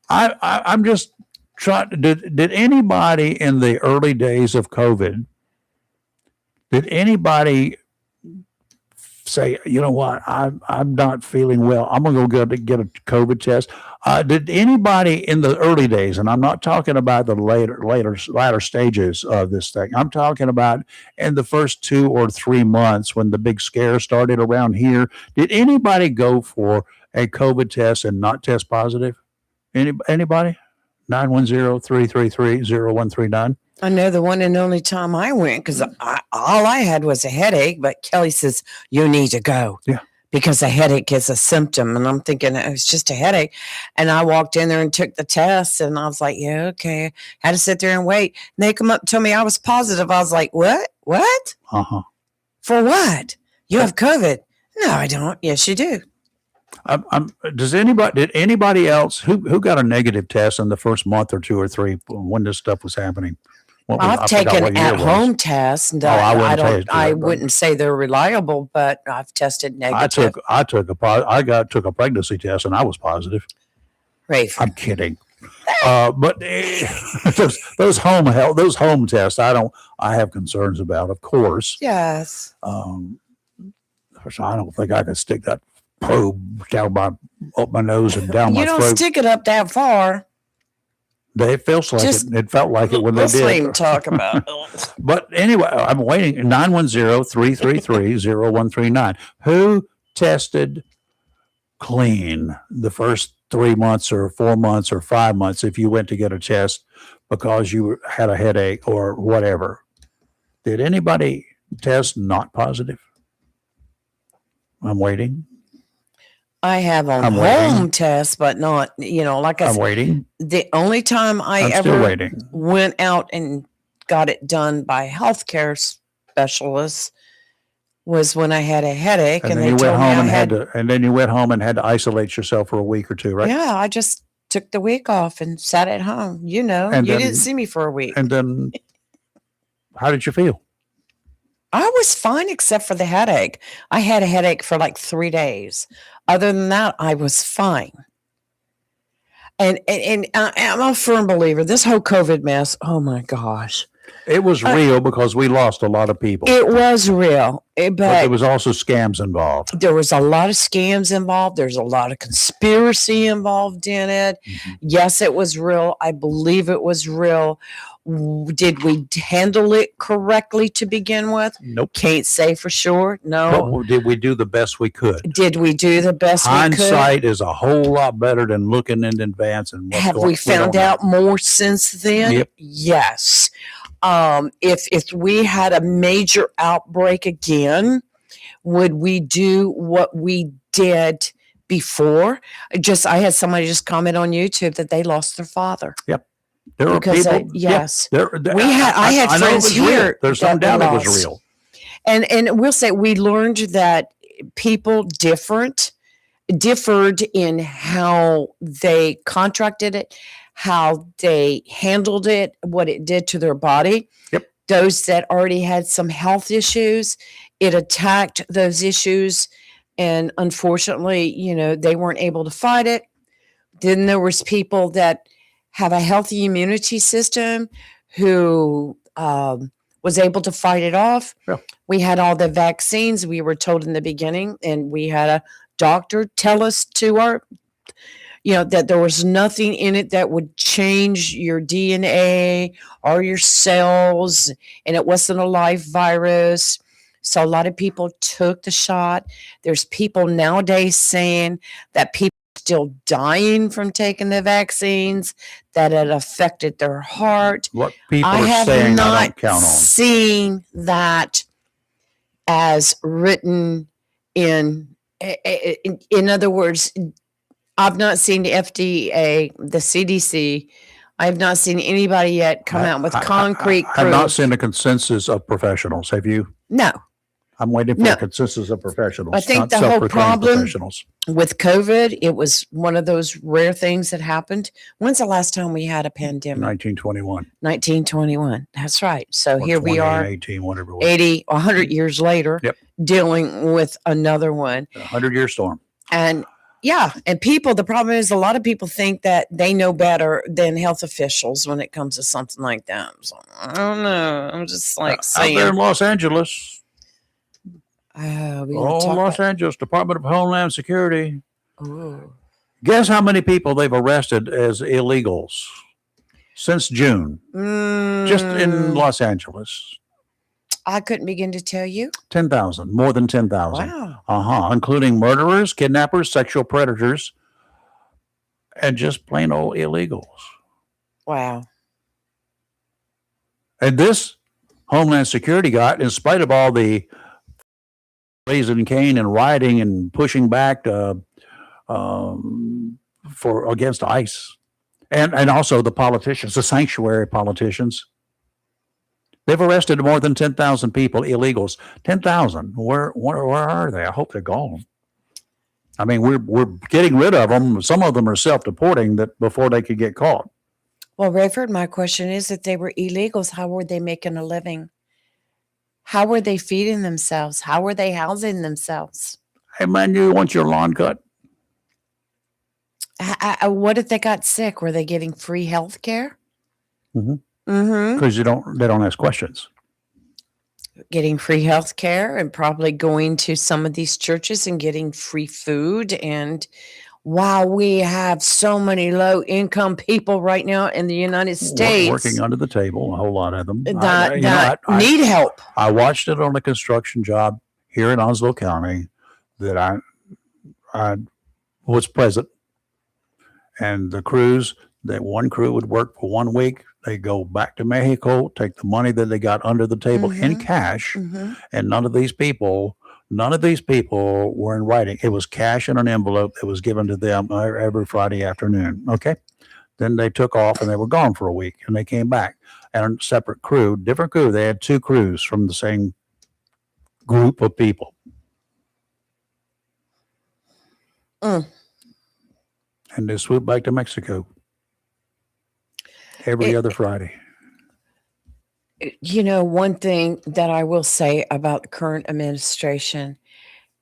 I'm just trying. Did anybody in the early days of COVID, did anybody say, you know what, I'm not feeling well, I'm going to go get a COVID test? Did anybody in the early days, and I'm not talking about the latter stages of this thing, I'm talking about in the first 2 or 3 months when the big scare started around here, did anybody go for a COVID test and not test positive? Anybody? 910-333-0139. I know the one and only time I went, because all I had was a headache, but Kelly says, you need to go. Yeah. Because a headache is a symptom. And I'm thinking it was just a headache. And I walked in there and took the test, and I was like, yeah, okay. Had to sit there and wait. And they come up and told me I was positive. I was like, what? What? Uh-huh. For what? You have COVID? No, I don't. Yes, you do. Did anybody else who got a negative test in the first month or 2 or 3 when this stuff was happening? I've taken at-home tests. And I wouldn't say they're reliable, but I've tested negative. I took a pregnancy test, and I was positive. Right. I'm kidding. But those home tests, I have concerns about, of course. Yes. So I don't think I could stick that probe down up my nose and down my You don't throat. stick it up that far. It feels like Just- it. It felt like it when they Let's not did. even talk about. But anyway, I'm waiting. 910-333-0139. Who tested clean the first 3 months or 4 months or 5 months if you went to get a test because you had a headache or whatever? Did anybody test not positive? I'm waiting. I have on I'm home waiting. tests, but not, like I I'm said, waiting. the only time I I'm still ever waiting. went out and got it done by healthcare specialists was when I had a headache, And and then they you went told me home I and had. then you went home and had to isolate yourself for a week or two, right? Yeah, I just took the week off and sat at home. And You then- didn't see me for a week. And then, how did you feel? I was fine except for the headache. I had a headache for like 3 days. Other than that, I was fine. And I'm a firm believer. This whole COVID mess, oh my gosh. It was real because we lost a lot of people. It was real. But But there was also scams involved. there was a lot of scams involved. There's a lot of conspiracy involved in it. Mhm. Yes, it was real. I believe it was real. Did we handle it correctly to begin with? Nope. Can't say for sure. No. But did we do the best we could? Did we do the best we could? Hindsight is a whole lot better than looking in advance. And what's Have going, we found don't know. out more since then? Yep. Yes. If we had a major outbreak again, would we do what we did before? I had somebody just comment on YouTube that they lost their father There are because people. yes. I had know it friends was real. here There's no that doubt were it was lost. real. And we'll say we learned that people differed in how they contracted it, how they handled it, what it did to their body. Yep. Those that already had some health issues, it attacked those issues. And unfortunately, they weren't able to fight it. Then there was people that have a healthy immunity system who was able to fight it off. Yeah. We had all the vaccines we were told in the beginning, and we had a doctor tell us that there was nothing in it that would change your DNA or your cells, and it wasn't a live virus. So a lot of people took the shot. There's people nowadays saying that people are still dying from taking the vaccines, that it affected their heart. What people I are have saying, I not don't count on. seen that as written in other words, I've not seen the FDA, the CDC. I've not seen anybody yet come out with concrete I've not proof. seen a consensus of professionals. Have you? No. I'm waiting for No. a consensus of professionals. I think not the whole self-proclaimed problem- professionals. With COVID, it was one of those rare things that happened. When's the last time we had a pandemic? 1921. 1921. That's right. So or here we are 18, whatever it was. 80, 100 years later, Yep. dealing with another one. A 100-year storm. And the problem is a lot of people think that they know better than health officials when it comes to something like that. So I don't know. I'm just like Out there in saying, Los Angeles. we gonna Los talk Angeles Department of Homeland Security. Ooh. Guess how many people they've arrested as illegals since June, just in Los Angeles? I couldn't begin to tell you. 10,000, more than 10,000. Wow. Including murderers, kidnappers, sexual predators, and just plain old illegals. Wow. And this Homeland Security guy, in spite of all the raising Cain and rioting and pushing back against ICE, and also the politicians, the sanctuary politicians, they've arrested more than 10,000 people, illegals. 10,000. Where are they? I hope they're gone. I mean, we're getting rid of them. Some of them are self-deporting that before they could get caught. Well, Rayford, my question is, if they were illegals, how were they making a living? How were they feeding themselves? How were they housing themselves? Hey man, you want your lawn cut? What if they got sick? Were they getting free health care? Mhm. Mm-hmm. Because they don't ask questions. getting free health care and probably going to some of these churches and getting free food. And while we have so many low income people right now in the United States Working under the table, a whole lot of them. that need help. I watched it on a construction job here in Onslow County that I was present. And the crews, that one crew would work for 1 week. They go back to Mexico, take the money that they got under the table in cash. And none of these people were in writing. It was cash in an envelope that was given to them every Friday afternoon. Okay. Then they took off and they were gone for a week and they came back. And a separate crew, different crew. They had 2 crews from the same group of people. And they swooped back to Mexico every other Friday. You know, one thing that I will say about the current administration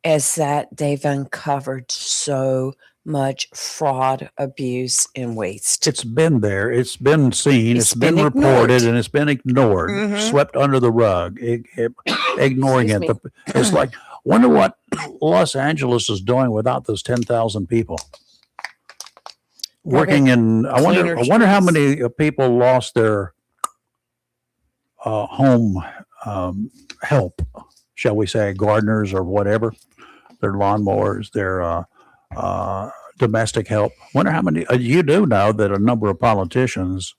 is that they've uncovered so much fraud, abuse, and waste. It's been there. It's been seen. It's It's been been reported, ignored. and it's been ignored, swept under the rug, ignoring Excuse it. It's like, wonder what Los Angeles is doing without those 10,000 people working in. I wonder how many people lost their home help, shall we say, gardeners or whatever, their lawnmowers, their domestic help. Wonder how many. You do know that a number of politicians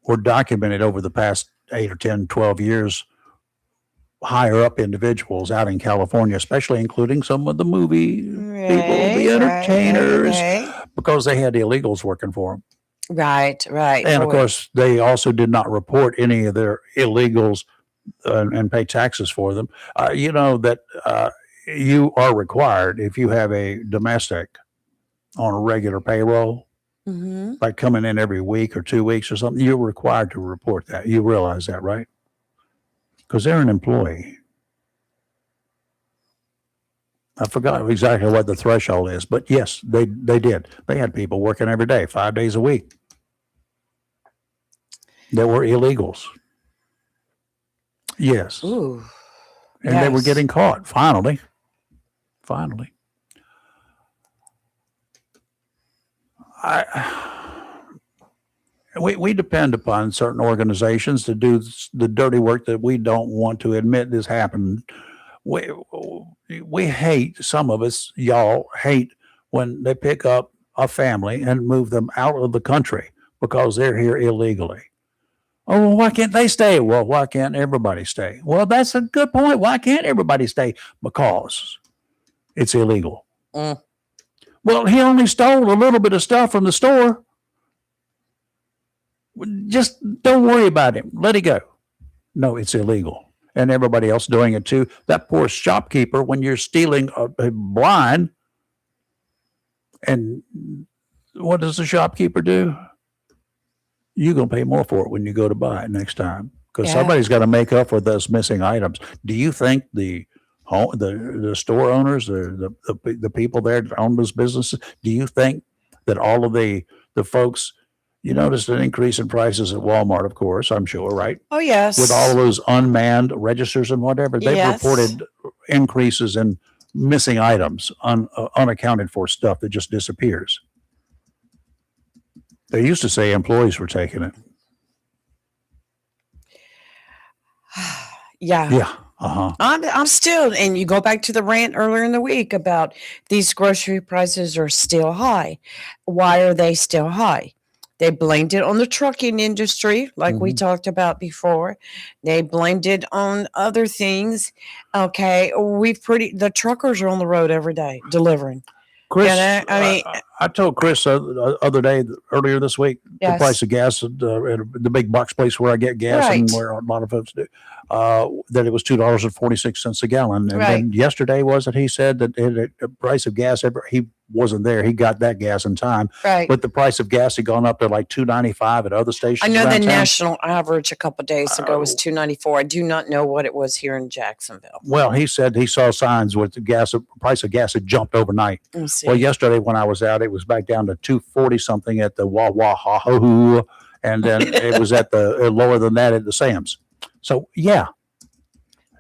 were documented over the past 8 or 10, 12 years, higher up individuals out in California, especially including some of the movie people, the entertainers, because they had illegals working for them. Right. And of course, they also did not report any of their illegals and pay taxes for them. You know that you are required, if you have a domestic on a regular payroll, like coming in every week or 2 weeks or something, you're required to report that. You realize that, right? Because they're an employee. I forgot exactly what the threshold is, but yes, they did. They had people working every day, 5 days a week. They were illegals. Yes. Ooh. And they were getting caught, finally. We depend upon certain organizations to do the dirty work that we don't want to admit has happened. We hate, some of us, y'all hate when they pick up a family and move them out of the country because they're here illegally. Oh, well, why can't they stay? Well, why can't everybody stay? Well, that's a good point. Why can't everybody stay? Because it's illegal. Well, he only stole a little bit of stuff from the store. Just don't worry about him. Let it go. No, it's illegal. And everybody else doing it too. That poor shopkeeper, when you're stealing a blind, and what does the shopkeeper do? You're going to pay more for it when you go to buy it next time, because somebody's got to make up for those missing items. Do you think the store owners, the people there that own those businesses, do you think that all of the folks, you noticed an increase in prices at Walmart, of course, I'm sure, right? Oh, yes. With all of those unmanned registers and whatever, they've reported increases in missing items, unaccounted for stuff that just disappears. They used to say employees were taking it. Yeah. Uh-huh. I'm still, and you go back to the rant earlier in the week about these grocery prices are still high. Why are they still high? They blamed it on the trucking industry, like we talked about before. They blamed it on other things. Okay, the truckers are on the road every day delivering. Chris, I told Chris earlier this week, the price of gas at the big box place where I get gas and where a lot of folks do, that it was $2.46 a gallon. And then yesterday, he said that the price of gas, he wasn't there. He got that gas in time. Right. But the price of gas had gone up to like $2.95 at other stations. I know around the town. national average a couple of days ago was $2.94. I do not know what it was here in Jacksonville. Well, he said he saw signs with the price of gas had jumped overnight. Well, yesterday when I was out, it was back down to $2.40 something at the Wawa, and then it was at the lower than that at the Sam's. So yeah,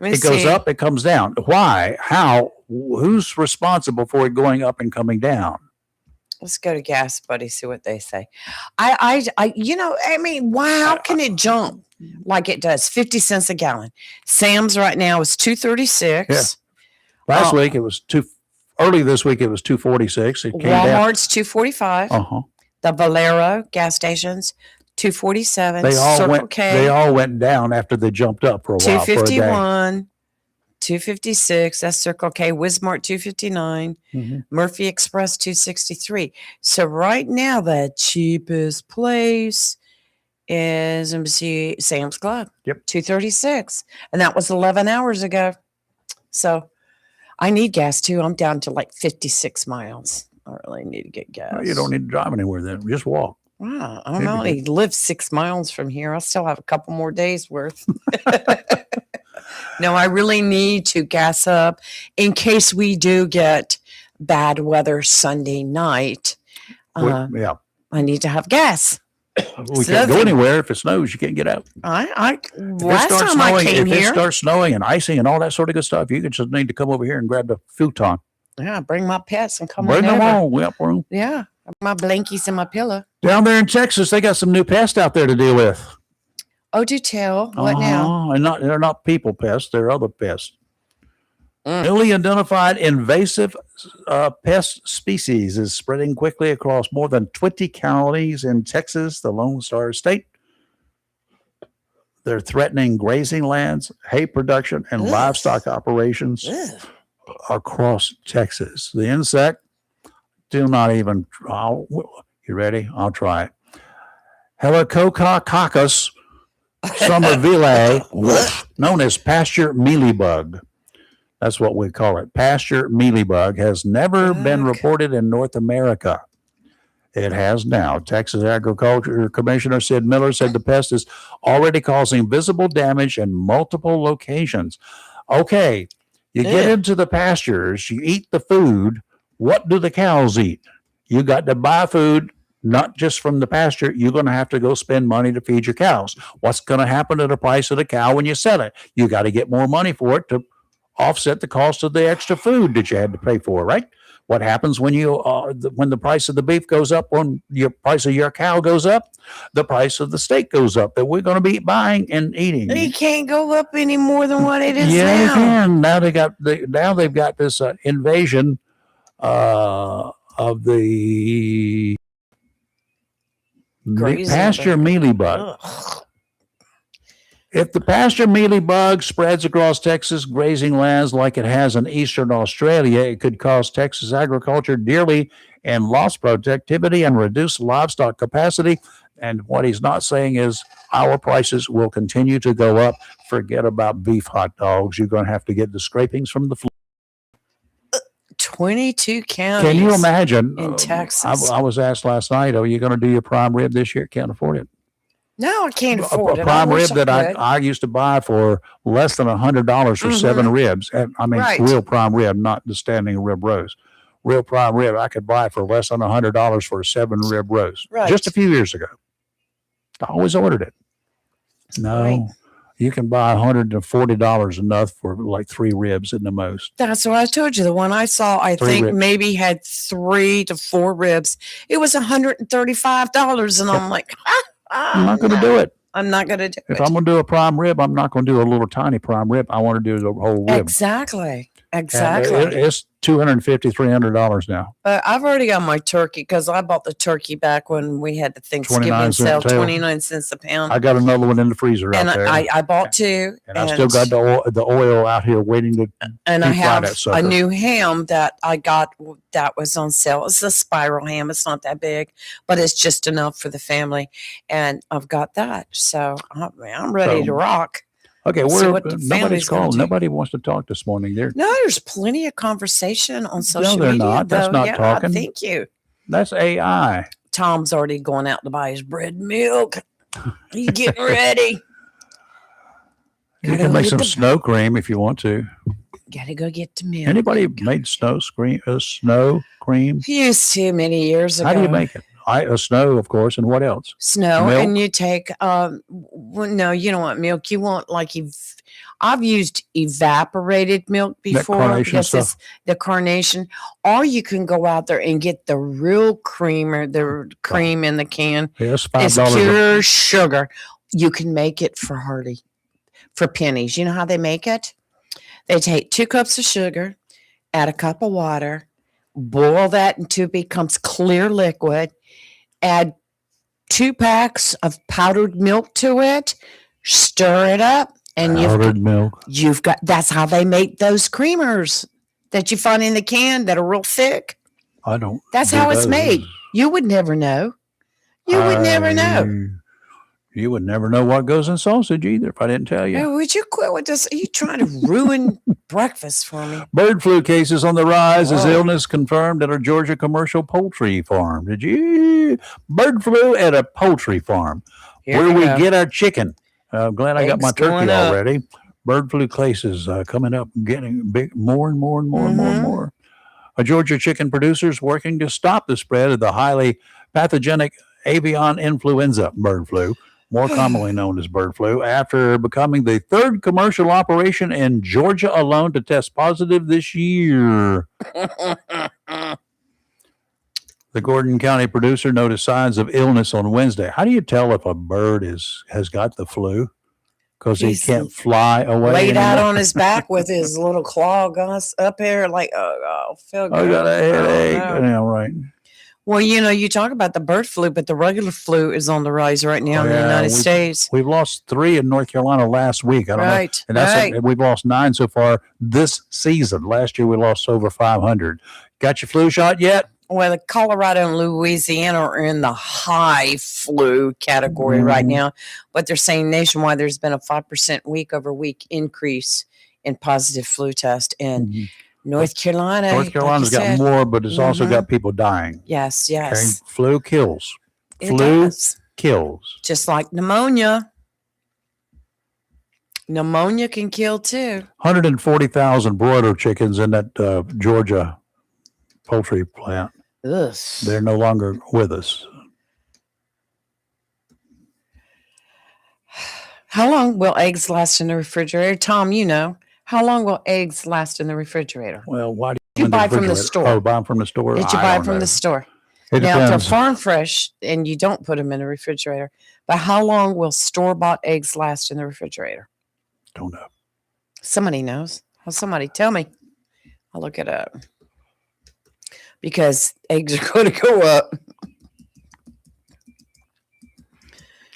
Let me it goes see. up, it comes down. Why? How? Who's responsible for it going up and coming down? Let's go to Gas Buddy, see what they say. I mean, wow, how can it jump like it does? 50 cents a gallon. Sam's right now is 236. Yeah. Last Oh. week it was early this week it was 246. It came down. Walmart's 245. Uh-huh. The Valero gas stations 247. They all Circle went K they all went down after they jumped up for a while. For a day. 251. 256. That's Circle K. Wismart 259. Mhm. Murphy Express 263. So right now the cheapest place is, let me see, Sam's Club. Yep. 236. And that was 11 hours ago. So I need gas too. I'm down to like 56 miles. I really need to get gas. Well, you don't need to drive anywhere then. Just walk. Wow, I Maybe only live 6 miles from here. I still have a couple more days worth. No, I really need to gas up in case we do get bad weather Sunday night. Yeah. I need to have gas. We can't go anywhere. If it snows, you can't get out. Last time I came if it here, starts snowing and icing and all that sort of good stuff, you just need to come over here and grab the futon. yeah, bring my pets and come Bring on them over. on. We got room. Yeah, my blankies and my pillow. Down there in Texas, they got some new pests out there to deal with. Oh, do tell. What now? And they're not people pests. They're other pests. Mm. Newly identified invasive pest species is spreading quickly across more than 20 counties in Texas, the Lone Star State. They're threatening grazing lands, hay production, and Ugh. livestock operations Ugh. across Texas. The insect, do not even, you ready? I'll try it. Helicococcus somerville, known as pasture mealybug. That's what we call it. Pasture mealybug has never been Okay. reported in North America. It has now. Texas Agriculture Commissioner Sid Miller said the pest is already causing visible damage in multiple locations. Okay, you get Ew. into the pastures, you eat the food. What do the cows eat? You got to buy food, not just from the pasture. You're going to have to go spend money to feed your cows. What's going to happen to the price of the cow when you sell it? You got to get more money for it to offset the cost of the extra food that you had to pay for, right? What happens when when the price of the beef goes up, when your price of your cow goes up, the price of the steak goes up that we're going to be buying and eating. It can't go up any more than what it is Yeah, now. they can. Now they've got this invasion of the Grazing pasture bug. mealybug. Ugh. If the pasture mealybug spreads across Texas grazing lands like it has in eastern Australia, it could cost Texas agriculture dearly in lost productivity and reduce livestock capacity. And what he's not saying is our prices will continue to go up. Forget about beef hot dogs. You're going to have to get the scrapings from the floor. 22 counties. Can you imagine? in Texas. I was asked last night, are you going to do your prime rib this year? Can't afford it. No, I can't afford A it. prime I rib wish that I could. I used to buy for less than $100 for 7 ribs. And I mean, Right. real prime rib, not the standing rib roast. Real prime rib, I could buy for less than $100 for a 7 rib roast. Right. Just a few years ago. I always ordered it. No, Right. you can buy $140 enough for like 3 ribs at the most. That's what I told you. The one I saw, I 3 think ribs. maybe had 3 to 4 ribs. It was $135, and I'm like, I'm not going to do it. I'm not going to do If it. I'm going to do a prime rib, I'm not going to do a little tiny prime rib. I want to do the whole rib. Exactly. And Exactly. it's $250, $300 now. I've already got my turkey because I bought the turkey back when we had the 29 Thanksgiving cent sale, tail. 29 cents a pound. I got another one in the freezer out And there. I bought 2. And I still got the oil out here waiting to. And I deep fry have that a sucker. new ham that I got that was on sale. It's a spiral ham. It's not that big, but it's just enough for the family. And I've got that. So I'm ready So, to rock. Okay, See what the nobody's family's gonna calling. do. Nobody wants to talk this morning. No, there's plenty of conversation on social they're media. not. That's though. not Yeah, talking. Thank you. That's AI. Tom's already going out to buy his bread and milk. He's getting ready. You Gotta can make get some the- snow cream if you want to. Gotta go get the milk. Anybody made snow cream? Snow cream? Used to many years ago. How do you make it? Snow, of course, and what else? Snow, Milk? and you take no, you don't want milk. You want like I've used evaporated milk before. carnation Yes, stuff? it's the carnation. Or you can go out there and get the real creamer, the cream in the can. Yes, It's $5. pure sugar. You can make it for pennies. You know how they make it? They take 2 cups of sugar, add a cup of water, boil that until it becomes clear liquid, add 2 packs of powdered milk to it, stir it up, and Powdered milk. you've got that's how they make those creamers that you find in the can that are real thick. I don't. That's do how it's those. made. You would never know. You would never know. You would never know what goes in sausage either if I didn't tell you. Oh, would you quit with this? Are you trying to ruin breakfast for me? Bird flu cases on the rise as Whoa. illness confirmed at a Georgia commercial poultry farm. Did you? Bird flu at a poultry farm where we get our chicken. I'm glad I got my Eggs going turkey up. already. Bird flu cases coming up, getting big, more and more and more and more and more. A Georgia chicken producer is working to stop the spread of the highly pathogenic avian influenza, bird flu, more commonly known as bird flu, after becoming the 3rd commercial operation in Georgia alone to test positive this year. The Gordon County producer noticed signs of illness on Wednesday. How do you tell if a bird has got the flu? Because he He's can't fly away. Laid out anymore? on his back with his little claw guns up there, like, feel good. I got a headache. Oh, no. Yeah, right. Well, you talk about the bird flu, but the regular flu is on the rise right now in the United States. We've lost 3 in North Carolina last week. I don't know. Right, And that's right. we've lost 9 so far this season. Last year we lost over 500. Got your flu shot yet? Well, Colorado and Louisiana are in the high flu category right now, but they're saying nationwide there's been a 5% week over week increase in positive flu test. And North Carolina, North Carolina's like got you said, more, but it's also got people dying. Yes, Okay? yes. Flu kills. It Flu does. kills. Just like pneumonia. Pneumonia can kill too. 140,000 broiler chickens in that Georgia poultry plant. Ugh. They're no longer with us. How long will eggs last in the refrigerator? Tom, how long will eggs last in the refrigerator? Well, why do You in the buy from the refrigerator? store. Oh, buy them from the store? Did you I buy don't it from know. the store? It Now, if depends. they're farm fresh and you don't put them in the refrigerator, but how long will store-bought eggs last in the refrigerator? Don't know. Somebody knows. Well, somebody tell me. I'll look it up. Because eggs are going to go up.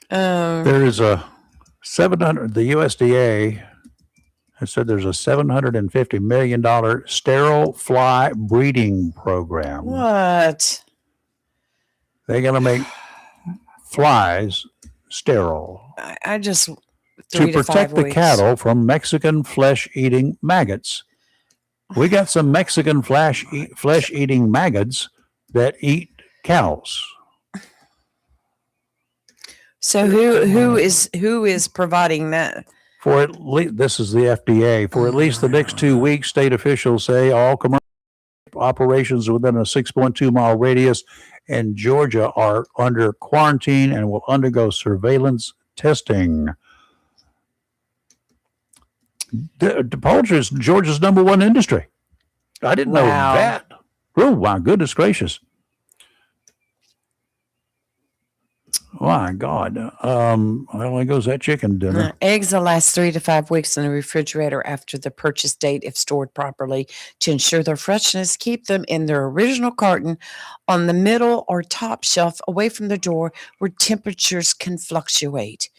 There is a 700. The USDA has said there's a $750 million sterile fly breeding program. What? They got to make flies sterile I just to 3 to 5 protect the weeks. cattle from Mexican flesh-eating maggots. We got some Mexican flesh-eating maggots that eat cows. So who is providing that? For at least, this is the FDA. For at least the next 2 weeks, state officials say all commercial operations within a 6.2 mile radius in Georgia are under quarantine and will undergo surveillance testing. The poultry is Georgia's #1 industry. I didn't know Wow. that. Oh, my goodness gracious. My God. Well, there goes that chicken dinner. Eggs will last 3 to 5 weeks in the refrigerator after the purchase date if stored properly. To ensure their freshness, keep them in their original carton on the middle or top shelf away from the door where temperatures can fluctuate.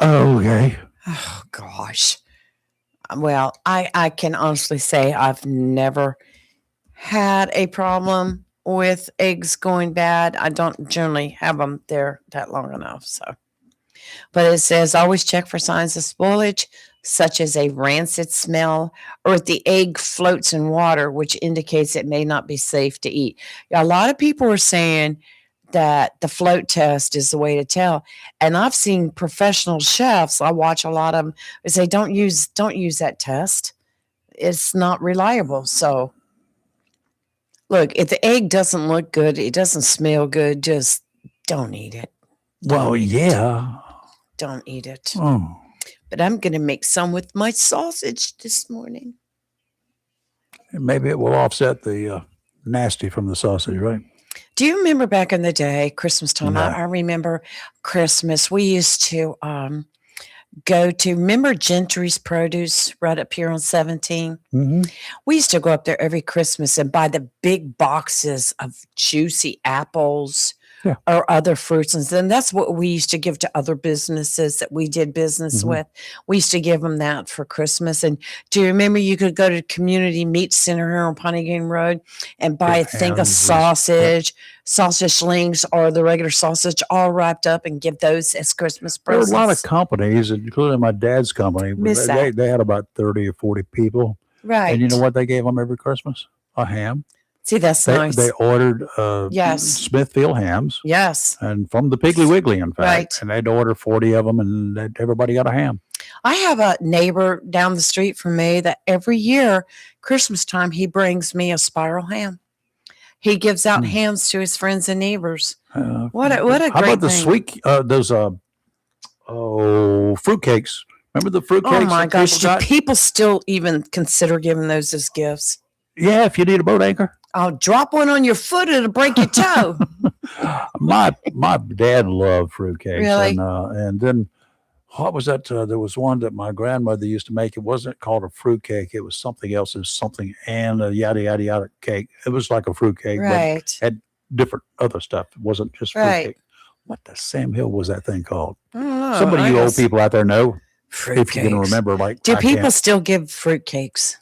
Okay. Oh, gosh. Well, I can honestly say I've never had a problem with eggs going bad. I don't generally have them there that long enough. So, but it says always check for signs of spoilage, such as a rancid smell or if the egg floats in water, which indicates it may not be safe to eat. A lot of people are saying that the float test is the way to tell. And I've seen professional chefs, I watch a lot of them, they say don't use that test. It's not reliable. So Look, if the egg doesn't look good, it doesn't smell good, just don't eat it. Well, yeah. Don't eat it. Oh. But I'm going to make some with my sausage this morning. Maybe it will offset the nasty from the sausage, right? Do you remember back in the day, Christmas time? No. I remember Christmas. We used to go to, remember Gentry's Produce right up here on 17? Mm-hmm. We used to go up there every Christmas and buy the big boxes of juicy apples or other fruits. And then that's what we used to give to other businesses that we did business with. We used to give them that for Christmas. And do you remember you could go to Community Meat Center here on Piney Game Road and buy a thing of sausage, sausage links, or the regular sausage all wrapped up and give those as Christmas There were presents? a lot of companies, including my dad's company. They had about 30 or 40 people. Right. And you know what they gave them every Christmas? A ham. See, that's nice. They ordered Yes. Smithfield hams. Yes. And from the Piggly Wiggly, in fact. Right. And they'd order 40 of them, and everybody got a ham. I have a neighbor down the street from me that every year, Christmas time, he brings me a spiral ham. He gives out hams to his friends and neighbors. What a How great about the thing. sweet, those fruitcakes? Remember the fruitcakes? Oh my that gosh, people do got? people still even consider giving those as gifts? Yeah, if you need a boat anchor. I'll drop one on your foot, it'll break your toe. My dad loved fruitcakes. Really? And then what was that? There was one that my grandmother used to make. It wasn't called a fruitcake. It was something else. It was something and a yada, yada, yada cake. It was like a fruitcake, Right. but had different other stuff. It wasn't just Right. fruitcake. What the Sam Hill was that thing called? I don't know. Somebody I you old guess- people out there know, Fruit if you can cakes. remember. Like, Do I people can't. still give fruitcakes?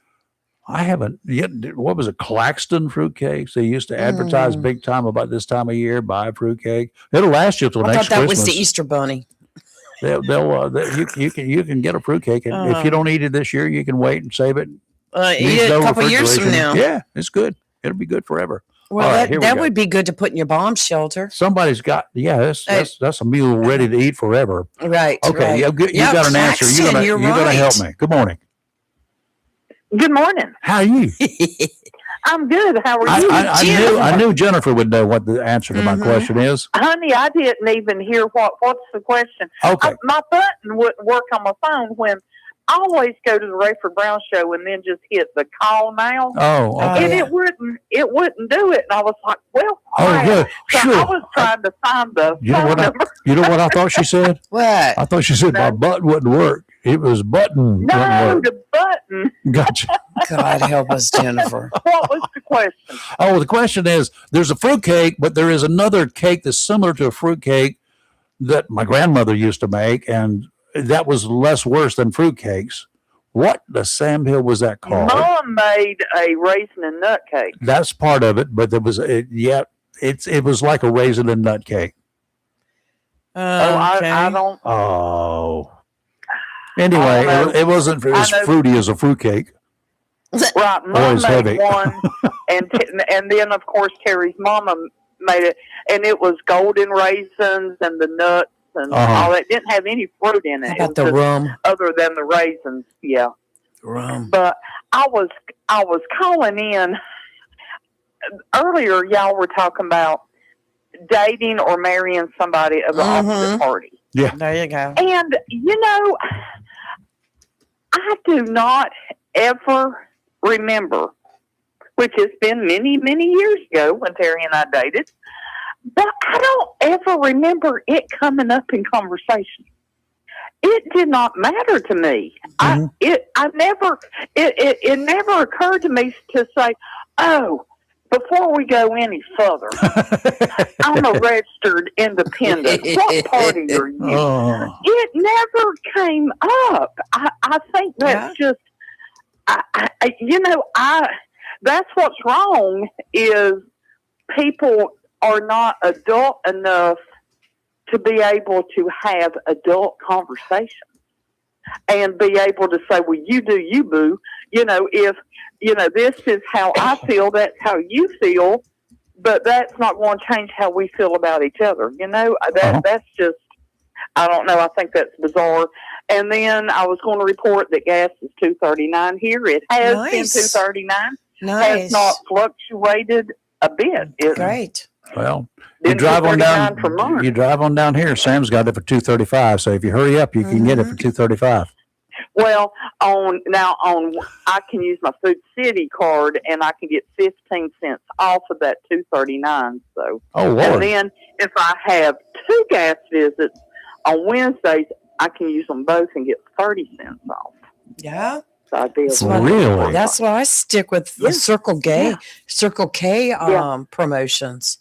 I haven't yet. What was it? Claxton fruitcakes. They used to advertise big time about this time of year. Buy a fruitcake. It'll last you till I next thought that Christmas. was the Easter Bunny. You can get a fruitcake, and if you don't eat it this year, you can wait and save it. Eat it a couple years from now. Yeah, it's good. It'll be good forever. Well, All right, here we that go. would be good to put in your bomb shelter. Somebody's got. Yeah, that's a meal ready to eat forever. Right. Okay, right. you got an answer. Claxton, You're you're gonna right. help me. Good morning. Good morning. How are you? I'm good. How are you? I knew Jennifer would know what the answer to my question is. Honey, I didn't even hear what's the question. Okay. My button wouldn't work on my phone when I always go to the Rayford Brown show and then just hit the call now. Oh, okay. And it wouldn't do it. And I was like, well, Oh, crap. good. So Sure. I was trying to find the You know phone what? number. You know what I thought she said? What? I thought she said my butt wouldn't work. It was button wouldn't No, work. the button. Gotcha. God help us, Jennifer. What was the question? Oh, the question is: there's a fruit cake, but there is another cake that's similar to a fruit cake that my grandmother used to make, and that was less worse than fruit cakes. What the Sam Hill was that called? Mom made a raisin and nut cake. That's part of it, but there was it was like a raisin and nut cake. I don't. Oh. Anyway, I don't know. it wasn't as I know. fruity as a fruit cake. Right, Mom Always made heavy. one, and then of course Terry's mama made it, and it was golden raisins and the nuts and all that. It didn't have any fruit in it. How It about was the just rum? other than the raisins, yeah. Rum. But I was calling in earlier. Y'all were talking about dating or marrying somebody of the opposite party. There you go. And, I do not ever remember, which has been many, many years ago when Terry and I dated, but I don't ever remember it coming up in conversation. It did not matter to me. It never occurred to me to say, oh, before we go any further, I'm a registered independent. What party are you? Oh. It never came up. I think that's just, that's what's wrong is people are not adult enough to be able to have adult conversations and be able to say, well, you do you, boo. If, this is how I feel, that's how you feel, but that's not going to change how we feel about each other. That's just, I don't know. I think that's bizarre. And then I was going to report that gas is $2.39 here. It has been Nice. $2.39 Nice. has not fluctuated a bit. It's Great. Well, you been drive on down. $2.39 for months. You drive on down here. Sam's got it for $2.35. So if you hurry up, you can get it for $2.35. Well, on I can use my Food City card and I can get 15 cents off of that $2.39. So, Oh and Lord! then if I have 2 gas visits on Wednesdays, I can use them both and get 30 cents off. Yeah. So I'd be able That's to- why, Really? that's why I stick with the Yeah. Circle K Yeah. promotions.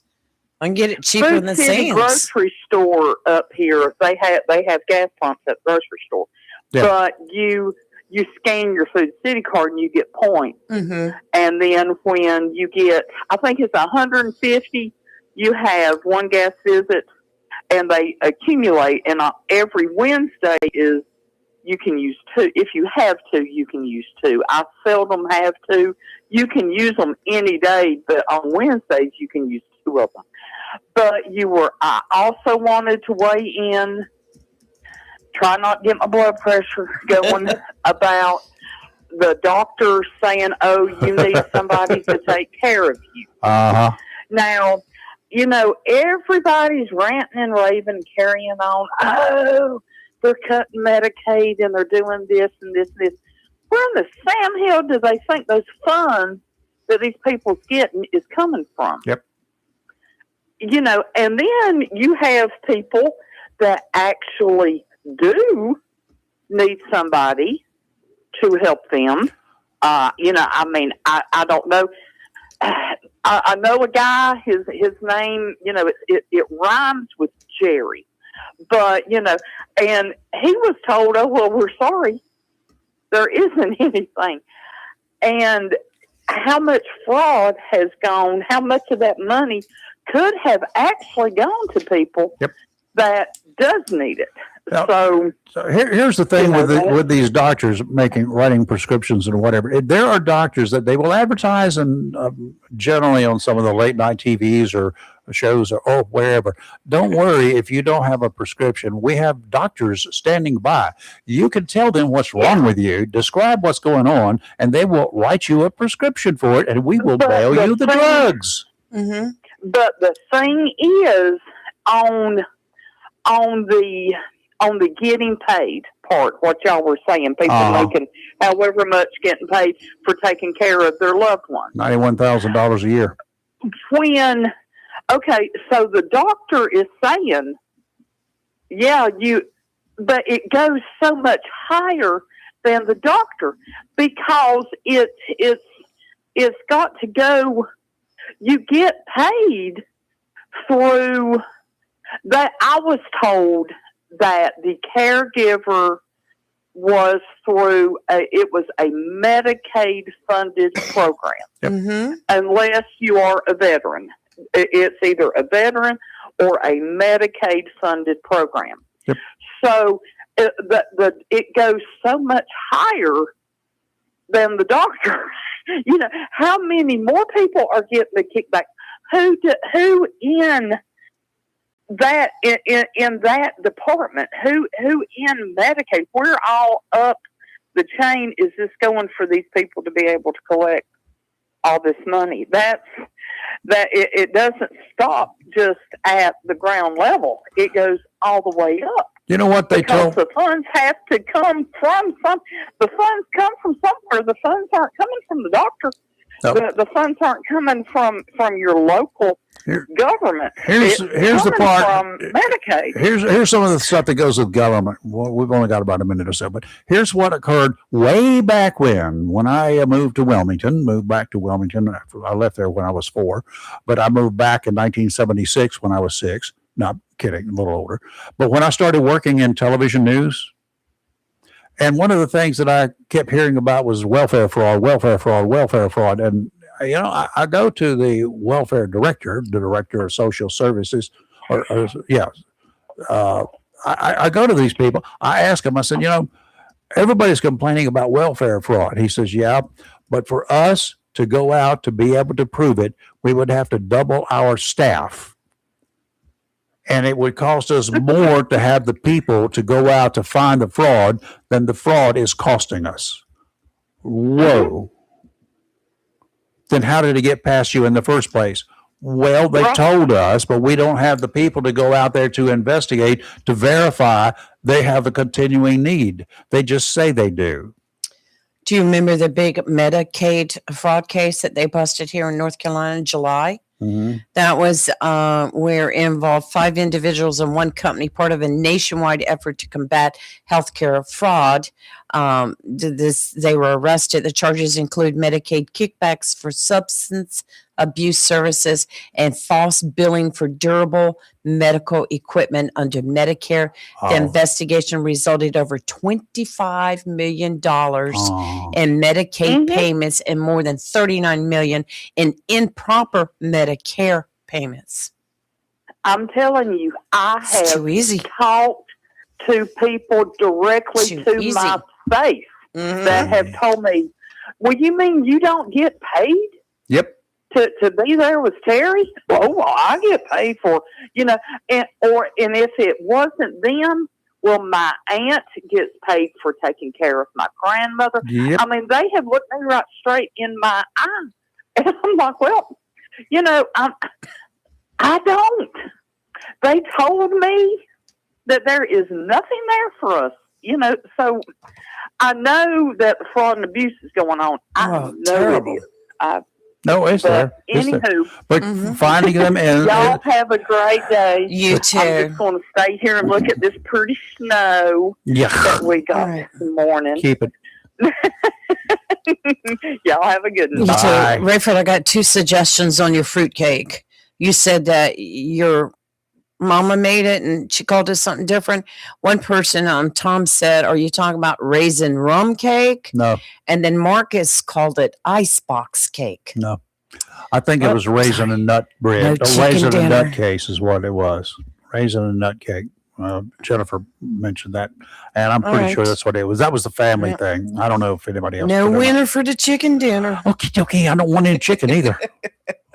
I can get it cheaper Food than City Sam's. grocery store up here. They have gas pumps at the grocery store, Yeah. but you scan your Food City card and you get points. Mm-hmm. And then when you get, I think it's 150, you have 1 gas visit, and they accumulate. And every Wednesday is you can use 2. If you have 2, you can use 2. I seldom have 2. You can use them any day, but on Wednesdays you can use 2 of them. But I also wanted to weigh in, try not to get my blood pressure going, about the doctor saying, "Oh, you need somebody to take care of you." Uh-huh. Now, everybody's ranting and raving, carrying on. Oh, they're cutting Medicaid and they're doing this and this and this. Where in the Sam Hill do they think those funds that these people's getting is coming from? Yep. And then you have people that actually do need somebody to help them. I don't know. I know a guy, his name, it rhymes with Jerry, but, and he was told, "Oh, well, we're sorry. There isn't anything." And how much fraud has gone, how much of that money could have actually gone to people that does need it. Now, So here's the thing You know, with these doctors writing prescriptions and whatever. There are doctors that they will advertise and generally on some of the late night TVs or shows or wherever. Don't worry if you don't have a prescription. We have doctors standing by. You can tell them what's wrong with you, describe what's going on, and they will write you a prescription for it, and we will But mail the you the thing- drugs. Mm-hmm. But the thing is, on the getting paid part, what y'all were saying, people making however much getting paid for taking care of their loved ones. $91,000 a year. So the doctor is saying, but it goes so much higher than the doctor because it's got to go. You get paid through that. I was told that the caregiver was through it was a Medicaid funded program, Mm-hmm. unless you are a veteran. It's either a veteran or a Medicaid funded program. Yep. So it goes so much higher than the doctor. How many more people are getting the kickback? Who in that in that department? Who in Medicaid? Where all up the chain is this going for these people to be able to collect all this money? It doesn't stop just at the ground level. It goes all the way up. You know what they Because told? the funds have to come from some. The funds come from somewhere. The funds aren't coming from the doctor. No. The funds aren't coming from your local government. Here's the coming part. from Medicaid. Here's some of the stuff that goes with government. Well, we've only got about a minute or so, but here's what occurred way back when I moved back to Wilmington. I left there when I was 4, but I moved back in 1976 when I was 6. Not kidding, a little older. But when I started working in television news, and one of the things that I kept hearing about was welfare fraud. And, I go to the welfare director, the director of social services, I go to these people. I ask them, I said, everybody's complaining about welfare fraud. He says, yeah, but for us to go out to be able to prove it, we would have to double our staff. And it would cost us more to have the people to go out to find the fraud than the fraud is costing us. Whoa. then how did it get past you in the first place? Well, they Right. told us, but we don't have the people to go out there to investigate, to verify they have a continuing need. They just say they do. Do you remember the big Medicaid fraud case that they busted here in North Carolina in July? Mm-hmm. That was where it involved 5 individuals and 1 company, part of a nationwide effort to combat healthcare fraud. They were arrested. The charges include Medicaid kickbacks for substance abuse services and false billing for durable medical equipment under Medicare. The investigation resulted over $25 million in Medicaid payments and more than $39 million in improper Medicare payments. I'm telling you, I It's too have easy. talked to people directly Too to easy. my face Mhm. that have told me, well, you mean you don't get paid Yep. to be there with Terry? Well, I get paid for, and if it wasn't them, well, my aunt gets paid for taking care of my grandmother. Yep. I mean, they have looked me right straight in my eye. And I'm like, well, I don't. They told me that there is nothing there for us, so I know that the fraud and abuse is going on. I know terrible. it is. No, it's there. But It's there. anywho, But Mhm. finding them and y'all have a great day. You I'm too. just going to stay here and look at this pretty snow yeah, that we got All right. this morning. keep it. Y'all have a good You one. Bye. too. Rayford, I got 2 suggestions on your fruitcake. You said that your mama made it and she called it something different. One person, Tom said, are you talking about raisin rum cake? No, And then Marcus called it icebox cake. no. I think it Oh, was raisin and nut bread. No A chicken raisin and dinner. nut case is what it was. Raisin and nut cake. Jennifer mentioned that, and I'm All pretty sure right. that's what it was. That was the family Yep. thing. I don't know if anybody else. No did or not. winner for the chicken dinner. Okay. I don't want any chicken either.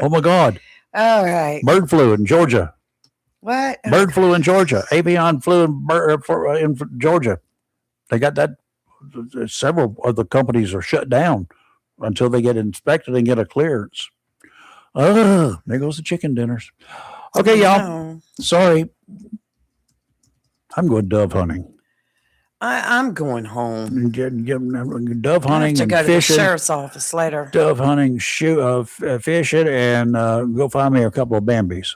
Oh my God. All right. Bird flu in Georgia. What? Bird flu in Georgia. Avian flu in Georgia. They got that. Several of the companies are shut down until they get inspected and get a clearance. Oh, there goes the chicken dinners. Okay, y'all. No. Sorry. I'm going dove hunting. I'm going home. And get dove I have hunting to and go to the fishing. sheriff's office later. Dove hunting, fishing, and go find me a couple of Bambis.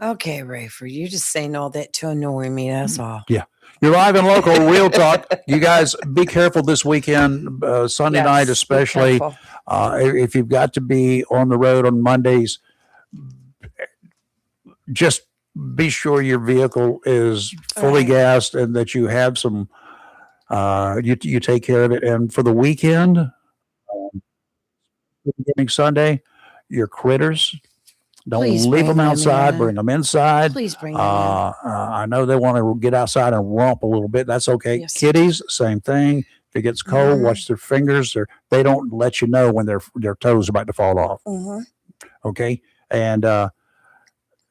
Okay, Rayford, you just saying all that to annoy me. That's all. You're live and local, real talk. You guys be careful this weekend, Sunday Yes, night be especially. careful. If you've got to be on the road on Mondays, just be sure your vehicle is fully Right. gassed and that you have some, you take care of it. And for the weekend, beginning Sunday, your critters, don't Please leave bring them them outside, in. bring them inside. Please bring them in. I know they want to get outside and romp a little bit. That's okay. Yes. Kitties, same thing. If it gets cold, Mhm. watch their fingers. They don't let you know when their toes are about to fall off. Mhm. Okay. And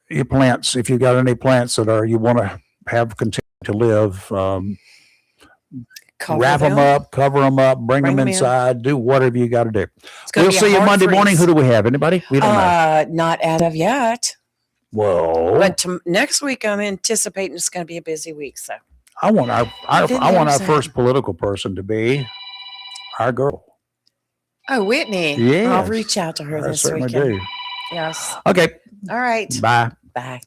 your plants, if you've got any plants that you want to have continue to live, Cover wrap them up, cover them up, bring them Bring 'em in. inside, do whatever you got to do. It's gonna We'll be a see you hard Monday morning. freeze. Who do we have? Anybody? We don't know. Not out of yet. Whoa. But next week, I'm anticipating it's going to be a busy week. So I want our Didn't I want our say. first political person to be our girl. Oh, Whitney. Yes. I'll reach out to her I this certainly weekend. do. Yes. Okay. All right. Bye. Bye.